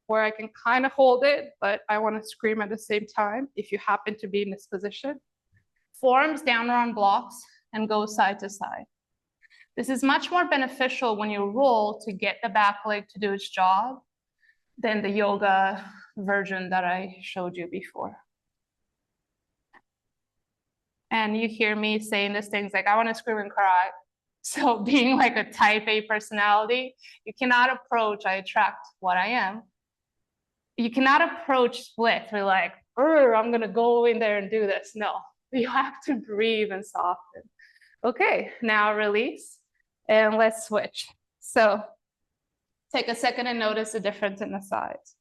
[SPEAKER 1] where I can kind of hold it, but I want to scream at the same time if you happen to be in this position? Forearms down on blocks and go side to side. This is much more beneficial when you roll to get the back leg to do its job than the yoga version that I showed you before. And you hear me saying these things like, I want to scream and cry. So being like a type A personality, you cannot approach, I attract what I am. You cannot approach splits with like, I'm going to go in there and do this. No, you have to breathe and soften. Okay, now release. And let's switch. So take a second and notice the difference in the sides.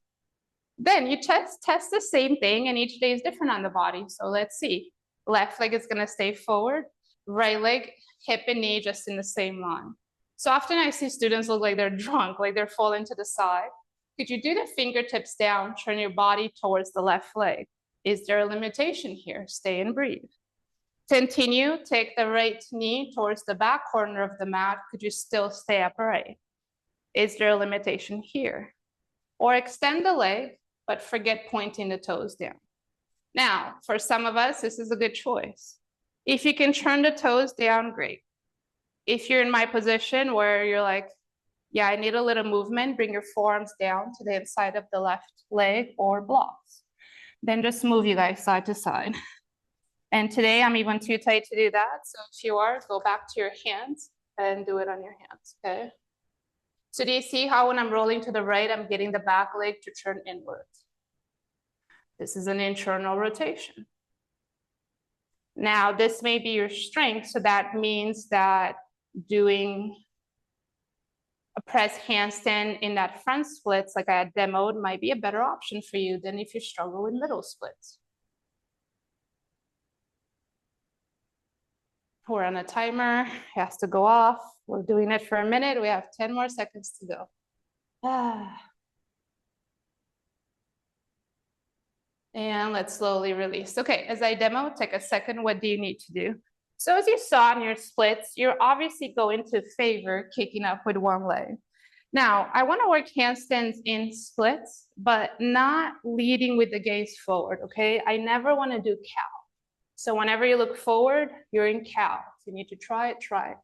[SPEAKER 1] Then you test the same thing, and each day is different on the body. So let's see. Left leg is going to stay forward. Right leg, hip and knee just in the same line. So often I see students look like they're drunk, like they're falling to the side. Could you do the fingertips down, turn your body towards the left leg? Is there a limitation here? Stay and breathe. Continue, take the right knee towards the back corner of the mat. Could you still stay upright? Is there a limitation here? Or extend the leg, but forget pointing the toes down. Now, for some of us, this is a good choice. If you can turn the toes down, great. If you're in my position where you're like, yeah, I need a little movement, bring your forearms down to the inside of the left leg or blocks. Then just move you guys side to side. And today I'm even too tight to do that. So if you are, go back to your hands and do it on your hands, okay? So do you see how when I'm rolling to the right, I'm getting the back leg to turn inwards? This is an internal rotation. Now, this may be your strength, so that means that doing a press handstand in that front splits, like I had demoed, might be a better option for you than if you struggle with middle splits. We're on a timer, it has to go off. We're doing it for a minute. We have 10 more seconds to go. And let's slowly release. Okay, as I demo, take a second. What do you need to do? So as you saw in your splits, you're obviously going to favor kicking up with one leg. Now, I want to work handstands in splits, but not leading with the gaze forward, okay? I never want to do cow. So whenever you look forward, you're in cow. If you need to try it, try it.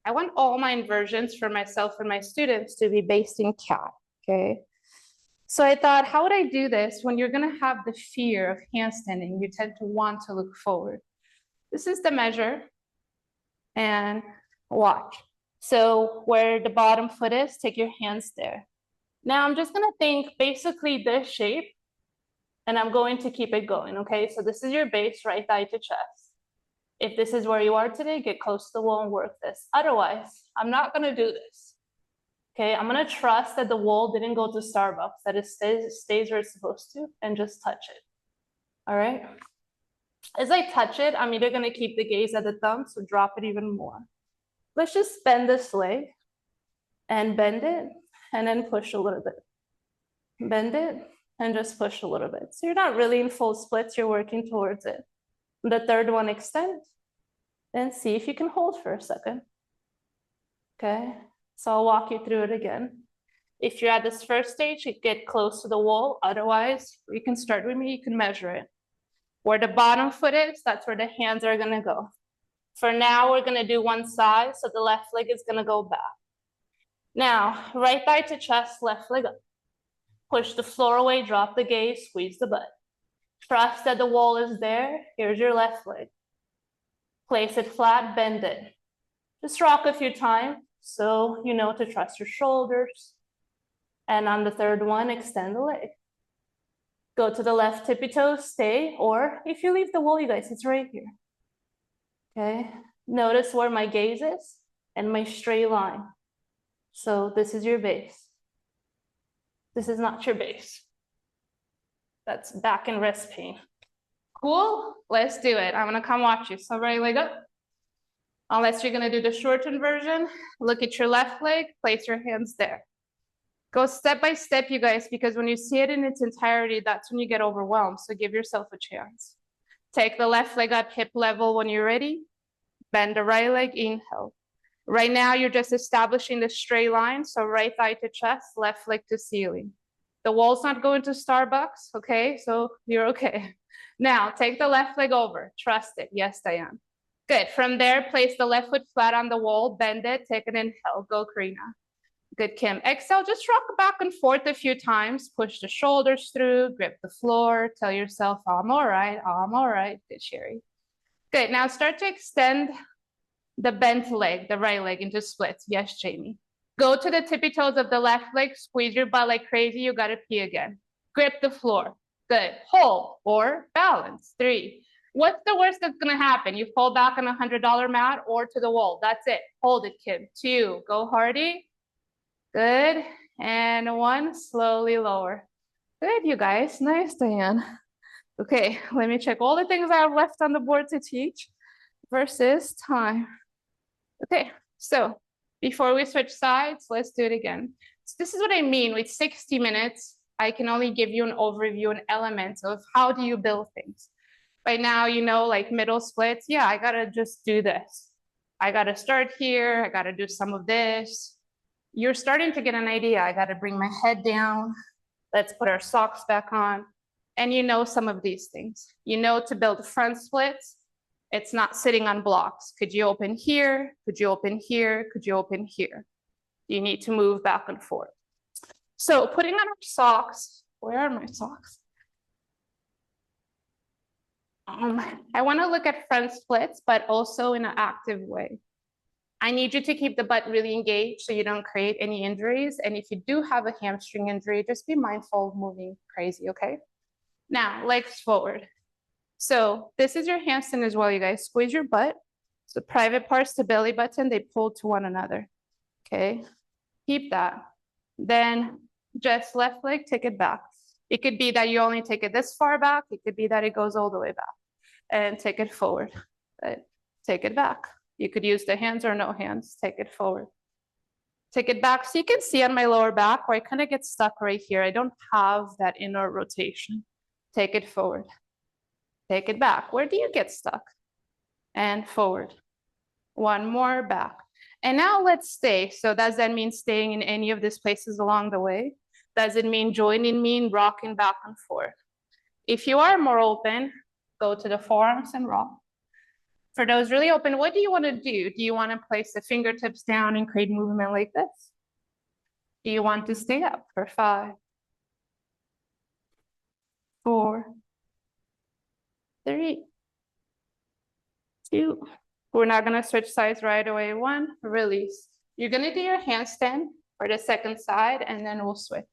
[SPEAKER 1] I want all my inversions for myself and my students to be based in cow, okay? So I thought, how would I do this when you're going to have the fear of handstanding? You tend to want to look forward. This is the measure, and watch. So where the bottom foot is, take your hands there. Now I'm just going to think basically this shape, and I'm going to keep it going, okay? So this is your base, right thigh to chest. If this is where you are today, get close to the wall and work this. Otherwise, I'm not going to do this. Okay, I'm going to trust that the wall didn't go to Starbucks, that it stays where it's supposed to, and just touch it. All right? As I touch it, I'm either going to keep the gaze at the thumb, so drop it even more. Let's just bend this leg and bend it, and then push a little bit. Bend it and just push a little bit. So you're not really in full splits, you're working towards it. The third one, extend, and see if you can hold for a second. Okay, so I'll walk you through it again. If you're at this first stage, you get close to the wall. Otherwise, you can start with me, you can measure it. Where the bottom foot is, that's where the hands are gonna go. For now, we're gonna do one side, so the left leg is gonna go back. Now, right thigh to chest, left leg up. Push the floor away, drop the gaze, squeeze the butt. Trust that the wall is there. Here's your left leg. Place it flat, bend it. Just rock a few times so you know to trust your shoulders. And on the third one, extend the leg. Go to the left tippy toes, stay, or if you leave the wall, you guys, it's right here. Okay, notice where my gaze is and my straight line. So this is your base. This is not your base. That's back and wrist pain. Cool, let's do it. I'm gonna come watch you. So right leg up. Unless you're gonna do the shortened version, look at your left leg, place your hands there. Go step by step, you guys, because when you see it in its entirety, that's when you get overwhelmed. So give yourself a chance. Take the left leg up hip level when you're ready. Bend the right leg, inhale. Right now, you're just establishing the straight line. So right thigh to chest, left leg to ceiling. The wall's not going to Starbucks, okay? So you're okay. Now, take the left leg over. Trust it. Yes, Diane. Good. From there, place the left foot flat on the wall. Bend it. Take an inhale. Go, Karina. Good, Kim. Exhale. Just rock back and forth a few times. Push the shoulders through. Grip the floor. Tell yourself, I'm all right. I'm all right. Good, Sherry. Good. Now start to extend the bent leg, the right leg, into splits. Yes, Jamie. Go to the tippy toes of the left leg. Squeeze your butt like crazy. You got to pee again. Grip the floor. Good. Hold or balance. 3. What's the worst that's going to happen? You fall back on a $100 mat or to the wall. That's it. Hold it, Kim. 2. Go, Hardy. Good. And 1. Slowly lower. Good, you guys. Nice, Diane. Okay, let me check all the things I have left on the board to teach versus time. Okay, so before we switch sides, let's do it again. So this is what I mean with 60 minutes. I can only give you an overview and elements of how do you build things. By now, you know, like middle splits, yeah, I gotta just do this. I gotta start here, I gotta do some of this. You're starting to get an idea. I gotta bring my head down. Let's put our socks back on. And you know some of these things. You know to build front splits, it's not sitting on blocks. Could you open here? Could you open here? Could you open here? You need to move back and forth. So putting on our socks, where are my socks? I want to look at front splits, but also in an active way. I need you to keep the butt really engaged so you don't create any injuries. And if you do have a hamstring injury, just be mindful of moving crazy, okay? Now, legs forward. So this is your handstand as well, you guys. Squeeze your butt. So private parts to belly button, they pull to one another. Okay, keep that. Then just left leg, take it back. It could be that you only take it this far back. It could be that it goes all the way back. And take it forward. Take it back. You could use the hands or no hands. Take it forward. Take it back. So you can see on my lower back where I kind of get stuck right here. I don't have that inner rotation. Take it forward. Take it back. Where do you get stuck? And forward. One more back. And now let's stay. So does that mean staying in any of these places along the way? Does it mean joining me and rocking back and forth? If you are more open, go to the forearms and rock. For those really open, what do you want to do? Do you want to place the fingertips down and create movement like this? Do you want to stay up for 5, 4, 3, 2. We're not going to switch sides right away. 1, release. You're going to do your handstand for the second side, and then we'll switch.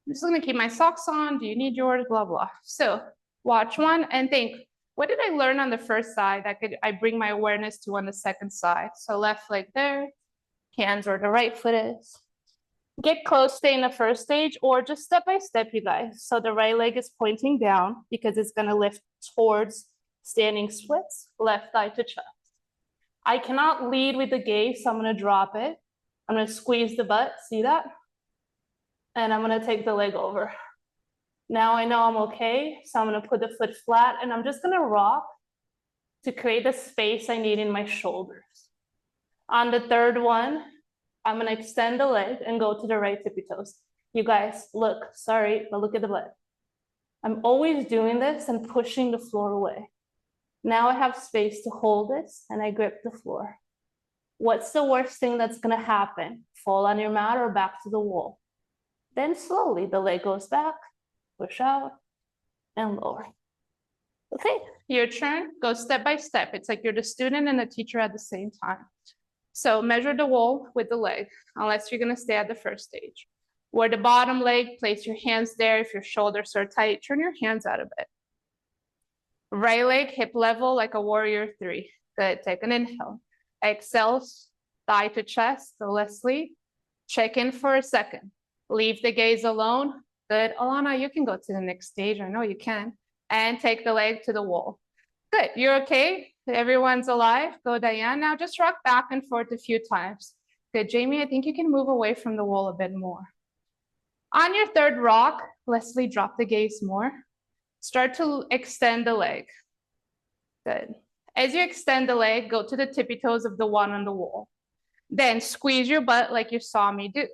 [SPEAKER 1] I'm just going to keep my socks on. Do you need yours? Blah, blah. So watch one and think, what did I learn on the first side that I bring my awareness to on the second side? So left leg there, hands where the right foot is. Get close, stay in the first stage, or just step by step, you guys. So the right leg is pointing down because it's going to lift towards standing splits, left thigh to chest. I cannot lead with the gaze, so I'm going to drop it. I'm going to squeeze the butt, see that? And I'm going to take the leg over. Now I know I'm okay, so I'm going to put the foot flat, and I'm just going to rock to create the space I need in my shoulders. On the third one, I'm going to extend the leg and go to the right tippy toes. You guys, look, sorry, but look at the butt. I'm always doing this and pushing the floor away. Now I have space to hold this, and I grip the floor. What's the worst thing that's going to happen? Fall on your mat or back to the wall. Then slowly the leg goes back, push out, and lower. Okay, your turn, go step by step. It's like you're the student and the teacher at the same time. So measure the wall with the leg, unless you're going to stay at the first stage. Where the bottom leg, place your hands there. If your shoulders are tight, turn your hands out a bit. Right leg, hip level, like a warrior 3. Good, take an inhale. Exhale, thigh to chest, so let's sleep. Check in for a second. Leave the gaze alone. Good, Alana, you can go to the next stage. I know you can. And take the leg to the wall. Good, you're okay. Everyone's alive. Go, Diane. Now just rock back and forth a few times. Good, Jamie, I think you can move away from the wall a bit more. On your third rock, Leslie, drop the gaze more. Start to extend the leg. Good. As you extend the leg, go to the tippy toes of the one on the wall. Then squeeze your butt like you saw me do.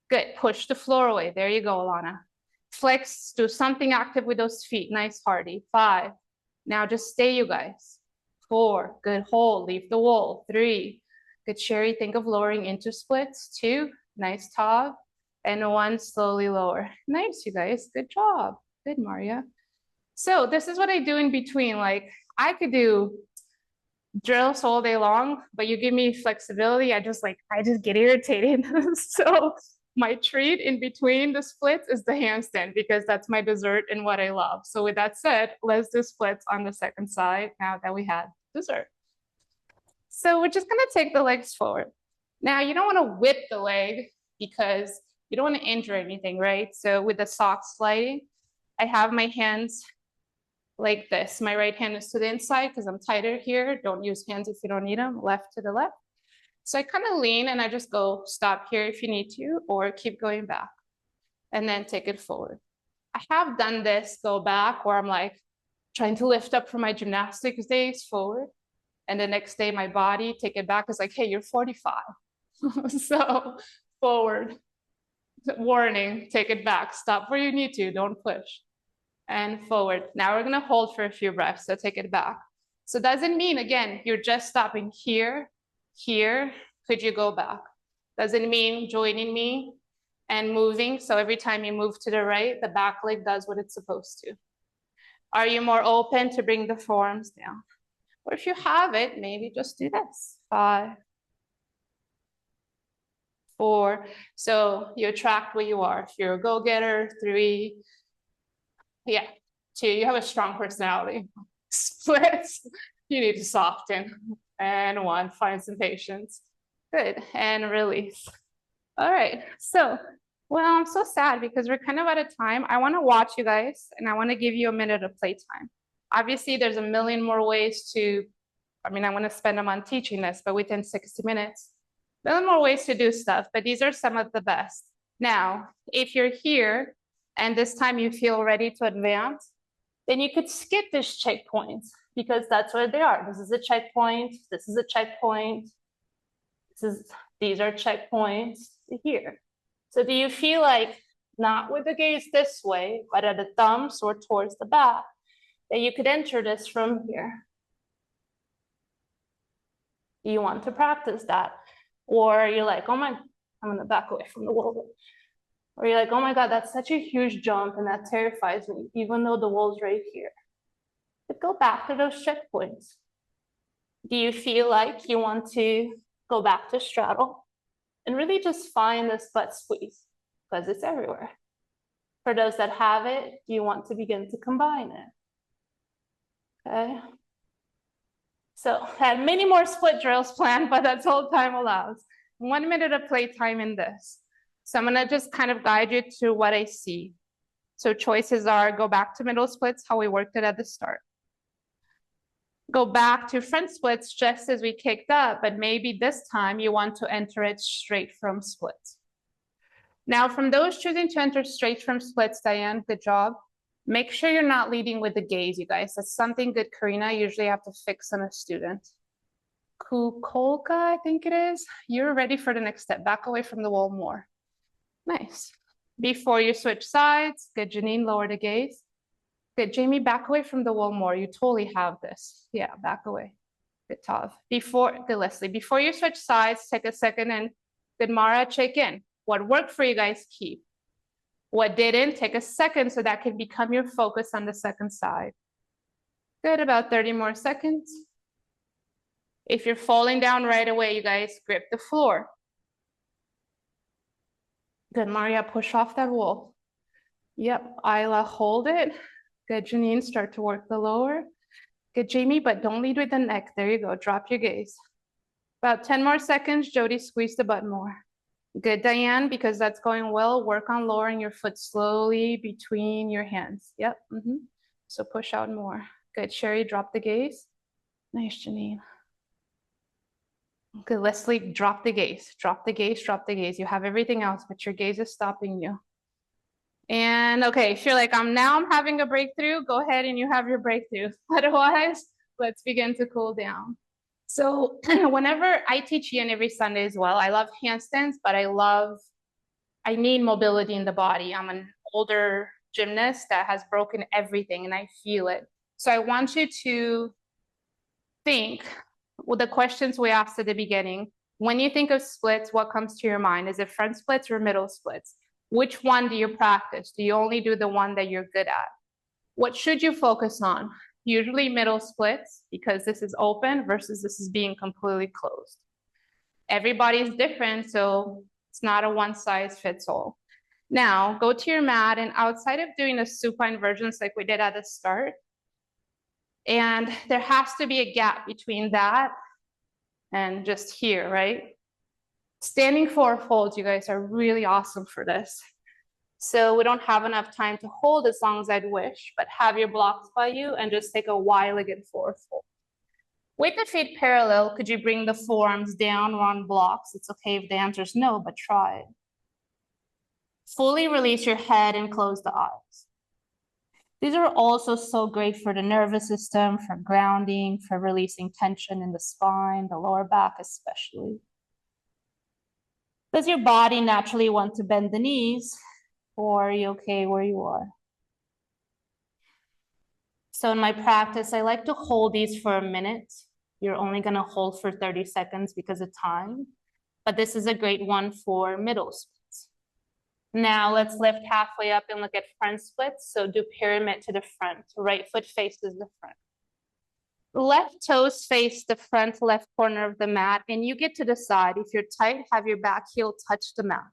[SPEAKER 1] Good. Push the floor away. There you go, Alana. Flex, do something active with those feet. Nice, Hardy. 5. Now just stay, you guys. 4. Good. Hold. Leave the wall. 3. Good, Sherry. Think of lowering into splits. 2. Nice, Tav. And 1, slowly lower. Nice, you guys. Good job. Good, Maria. So this is what I do in between. Like, I could do drills all day long, but you give me flexibility, I just get irritated. So my treat in between the splits is the handstand, because that's my dessert and what I love. So with that said, let's do splits on the second side now that we had dessert. So we're just gonna take the legs forward. Now you don't wanna whip the leg because you don't wanna injure anything, right? So with the socks sliding, I have my hands like this. My right hand is to the inside because I'm tighter here. Don't use hands if you don't need them. Left to the left. So I kind of lean and I just go stop here if you need to, or keep going back and then take it forward. I have done this go back where I'm like trying to lift up from my gymnastics days forward. And the next day my body, take it back, is like, hey, you're 45. So forward, warning, take it back. Stop where you need to, don't push. And forward. Now we're gonna hold for a few breaths, so take it back. So doesn't mean, again, you're just stopping here, here, could you go back? Doesn't mean joining me and moving. So every time you move to the right, the back leg does what it's supposed to. Are you more open to bring the forearms down? Or if you have it, maybe just do this. 5, 4. So you attract where you are. If you're a go-getter, 3, yeah, 2, you have a strong personality. splits. You need to soften. And one, find some patience. Good, and release. All right, so, well, I'm so sad because we're kind of out of time. I wanna watch you guys and I wanna give you a minute of playtime. Obviously, there's a million more ways to, I mean, I'm gonna spend them on teaching this, but within 60 minutes, a million more ways to do stuff, but these are some of the best. Now, if you're here and this time you feel ready to advance, then you could skip these checkpoints because that's what they are. This is a checkpoint, this is a checkpoint, these are checkpoints here. So do you feel like, not with the gaze this way, but at the thumbs or towards the back, that you could enter this from here? You want to practice that. Or you're like, oh my, I'm gonna back away from the wall. Or you're like, oh my God, that's such a huge jump and that terrifies me, even though the wall's right here. But go back to those checkpoints. Do you feel like you want to go back to straddle? And really just find this butt squeeze, because it's everywhere. For those that have it, you want to begin to combine it. Okay. So I had many more split drills planned, but that's all time allows. 1 minute of playtime in this. So I'm gonna just kind of guide you to what I see. So choices are go back to middle splits, how we worked it at the start. Go back to front splits just as we kicked up, but maybe this time you want to enter it straight from splits. Now from those choosing to enter straight from splits, Diane, good job. Make sure you're not leading with the gaze, you guys. That's something good, Karina, usually have to fix on a student. Kukolka, I think it is. You're ready for the next step. Back away from the wall more. Nice. Before you switch sides, good, Janine, lower the gaze. Good, Jamie, back away from the wall more. You totally have this. Yeah, back away. Good, Tav. Good, Leslie. Before you switch sides, take a second and good, Mara, check in. What worked for you guys, keep. What didn't, take a second so that can become your focus on the second side. Good, about 30 more seconds. If you're falling down right away, you guys grip the floor. Good, Maria, push off that wall. Yep, Isla, hold it. Good, Janine, start to work the lower. Good, Jamie, but don't lead with the neck. There you go, drop your gaze. About 10 more seconds, Jody, squeeze the butt more. Good, Diane, because that's going well, work on lowering your foot slowly between your hands. Yep, so push out more. Good, Sherry, drop the gaze. Nice, Janine. Good, Leslie, drop the gaze, drop the gaze, drop the gaze. You have everything else, but your gaze is stopping you. And okay, if you're like, I'm having a breakthrough, go ahead and you have your breakthrough. Otherwise, let's begin to cool down. So whenever I teach Yin every Sunday as well, I love handstands, but I need mobility in the body. I'm an older gymnast that has broken everything and I feel it. So I want you to think with the questions we asked at the beginning. When you think of splits, what comes to your mind? Is it front splits or middle splits? Which one do you practice? Do you only do the one that you're good at? What should you focus on? Usually middle splits, because this is open versus this is being completely closed. Everybody's different, so it's not a one size fits all. Now, go to your mat, and outside of doing the supine versions like we did at the start, and there has to be a gap between that and just here, right? Standing forward folds, you guys are really awesome for this. So we don't have enough time to hold as long as I'd wish, but have your blocks by you and just take a wide-legged forward fold. With the feet parallel, could you bring the forearms down on blocks? It's okay if the answer is no, but try it. Fully release your head and close the eyes. These are also so great for the nervous system, for grounding, for releasing tension in the spine, the lower back especially. Does your body naturally want to bend the knees? Or are you okay where you are? So in my practice, I like to hold these for a minute. You're only gonna hold for 30 seconds because of time, but this is a great one for middle splits. Now let's lift halfway up and look at front splits. So do pyramid to the front, right foot faces the front. Left toes face the front left corner of the mat, and you get to decide. If you're tight, have your back heel touch the mat.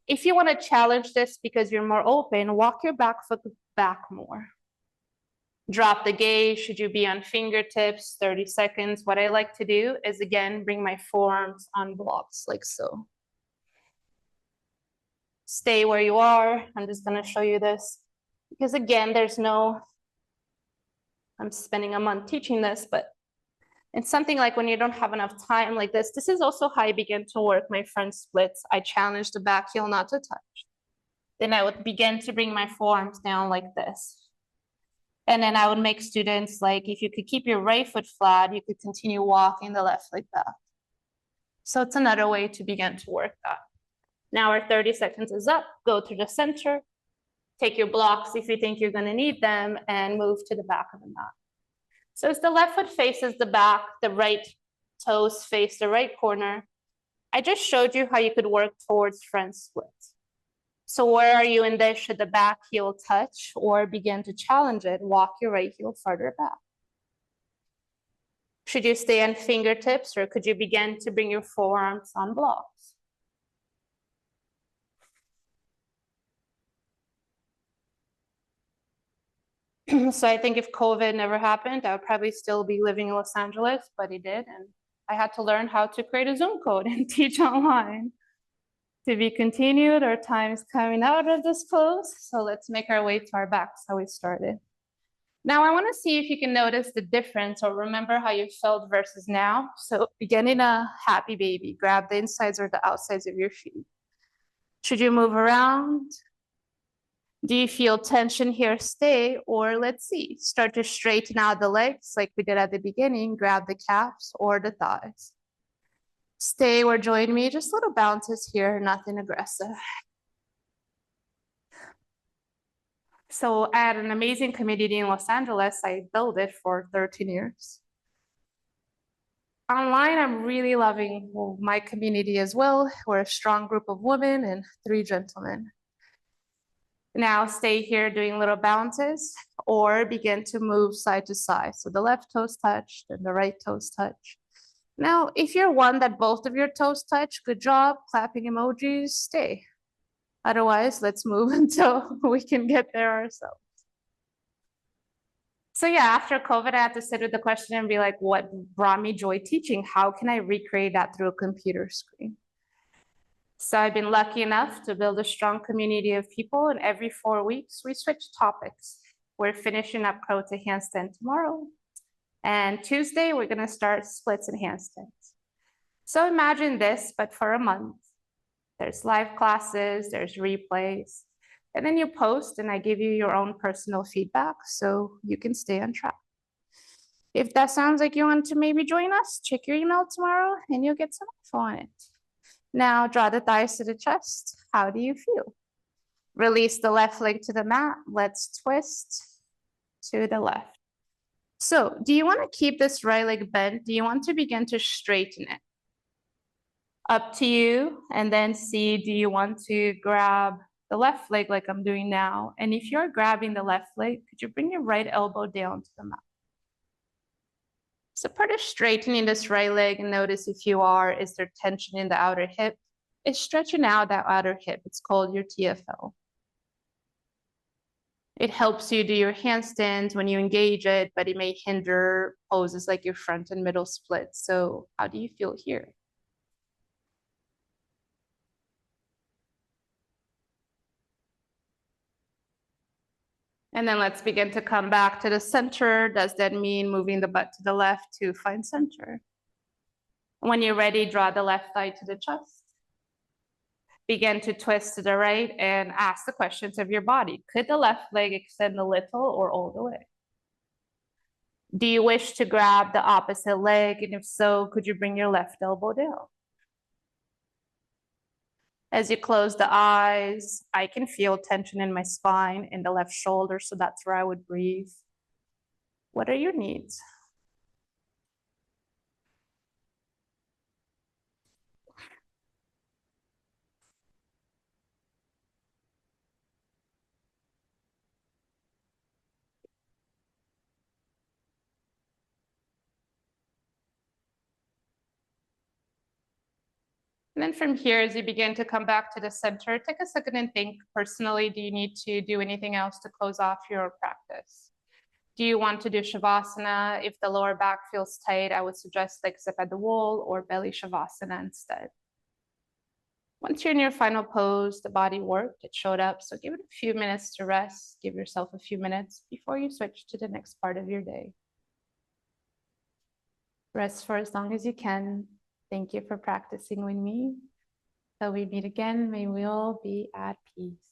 [SPEAKER 1] If you want to challenge this because you're more open, walk your back foot back more. Drop the gaze. Should you be on fingertips? 30 seconds. What I like to do is, again, bring my forearms on blocks like so. Stay where you are. I'm just going to show you this because, again, I'm spending a month teaching this, but it's something like when you don't have enough time like this. This is also how I begin to work my front splits. I challenge the back heel not to touch. Then I would begin to bring my forearms down like this. And then I would make students, like, if you could keep your right foot flat, you could continue walking the left leg back. So it's another way to begin to work that. Now our 30 seconds is up. Go to the center. Take your blocks if you think you're going to need them and move to the back of the mat. So as the left foot faces the back, the right toes face the right corner. I just showed you how you could work towards front split. So where are you in this? Should the back heel touch or begin to challenge it? Walk your right heel farther back. Should you stay on fingertips or could you begin to bring your forearms on blocks? So I think if COVID never happened, I would probably still be living in Los Angeles, but it did. And I had to learn how to create a Zoom code and teach online. To be continued, our time is coming out of this pose. So let's make our way to our backs, how we started. Now I want to see if you can notice the difference or remember how you felt versus now. So begin in a happy baby, grab the insides or the outsides of your feet. Should you move around? Do you feel tension here? Stay, or let's see, start to straighten out the legs like we did at the beginning, grab the calves or the thighs. Stay or join me, just little bounces here, nothing aggressive. So I had an amazing community in Los Angeles. I built it for 13 years. Online, I'm really loving my community as well. We're a strong group of women and 3 gentlemen. Now stay here doing little bounces or begin to move side to side. So the left toes touch, then the right toes touch. Now, if you're one that both of your toes touch, good job, clapping emojis, stay. Otherwise, let's move until we can get there ourselves. So yeah, after COVID, I had to sit with the question and be like, what brought me joy teaching? How can I recreate that through a computer screen? So I've been lucky enough to build a strong community of people, and every 4 weeks, we switch topics. We're finishing up pro to handstand tomorrow. And Tuesday, we're gonna start splits and handstands. So imagine this, but for a month. There's live classes, there's replays, and then you post and I give you your own personal feedback so you can stay on track. If that sounds like you want to maybe join us, check your email tomorrow and you'll get some info on it. Now draw the thighs to the chest. How do you feel? Release the left leg to the mat. Let's twist to the left. So do you want to keep this right leg bent? Do you want to begin to straighten it? Up to you, and then see, do you want to grab the left leg like I'm doing now? And if you're grabbing the left leg, could you bring your right elbow down to the mat? So part of straightening this right leg, and notice if you are, is there tension in the outer hip? It's stretching out that outer hip. It's called your TFL. It helps you do your handstands when you engage it, but it may hinder poses like your front and middle split. So how do you feel here? And then let's begin to come back to the center. Does that mean moving the butt to the left to find center? When you're ready, draw the left thigh to the chest. Begin to twist to the right and ask the questions of your body. Could the left leg extend a little or all the way? Do you wish to grab the opposite leg? And if so, could you bring your left elbow down? As you close the eyes, I can feel tension in my spine, in the left shoulder, so that's where I would breathe. What are your needs? And then from here, as you begin to come back to the center, take a second and think personally, do you need to do anything else to close off your practice? Do you want to do Shavasana? If the lower back feels tight, I would suggest legs up at the wall or belly Shavasana instead. Once you're in your final pose, the body worked, it showed up. So give it a few minutes to rest. Give yourself a few minutes before you switch to the next part of your day. Rest for as long as you can. Thank you for practicing with me. Till we meet again, may we all be at peace.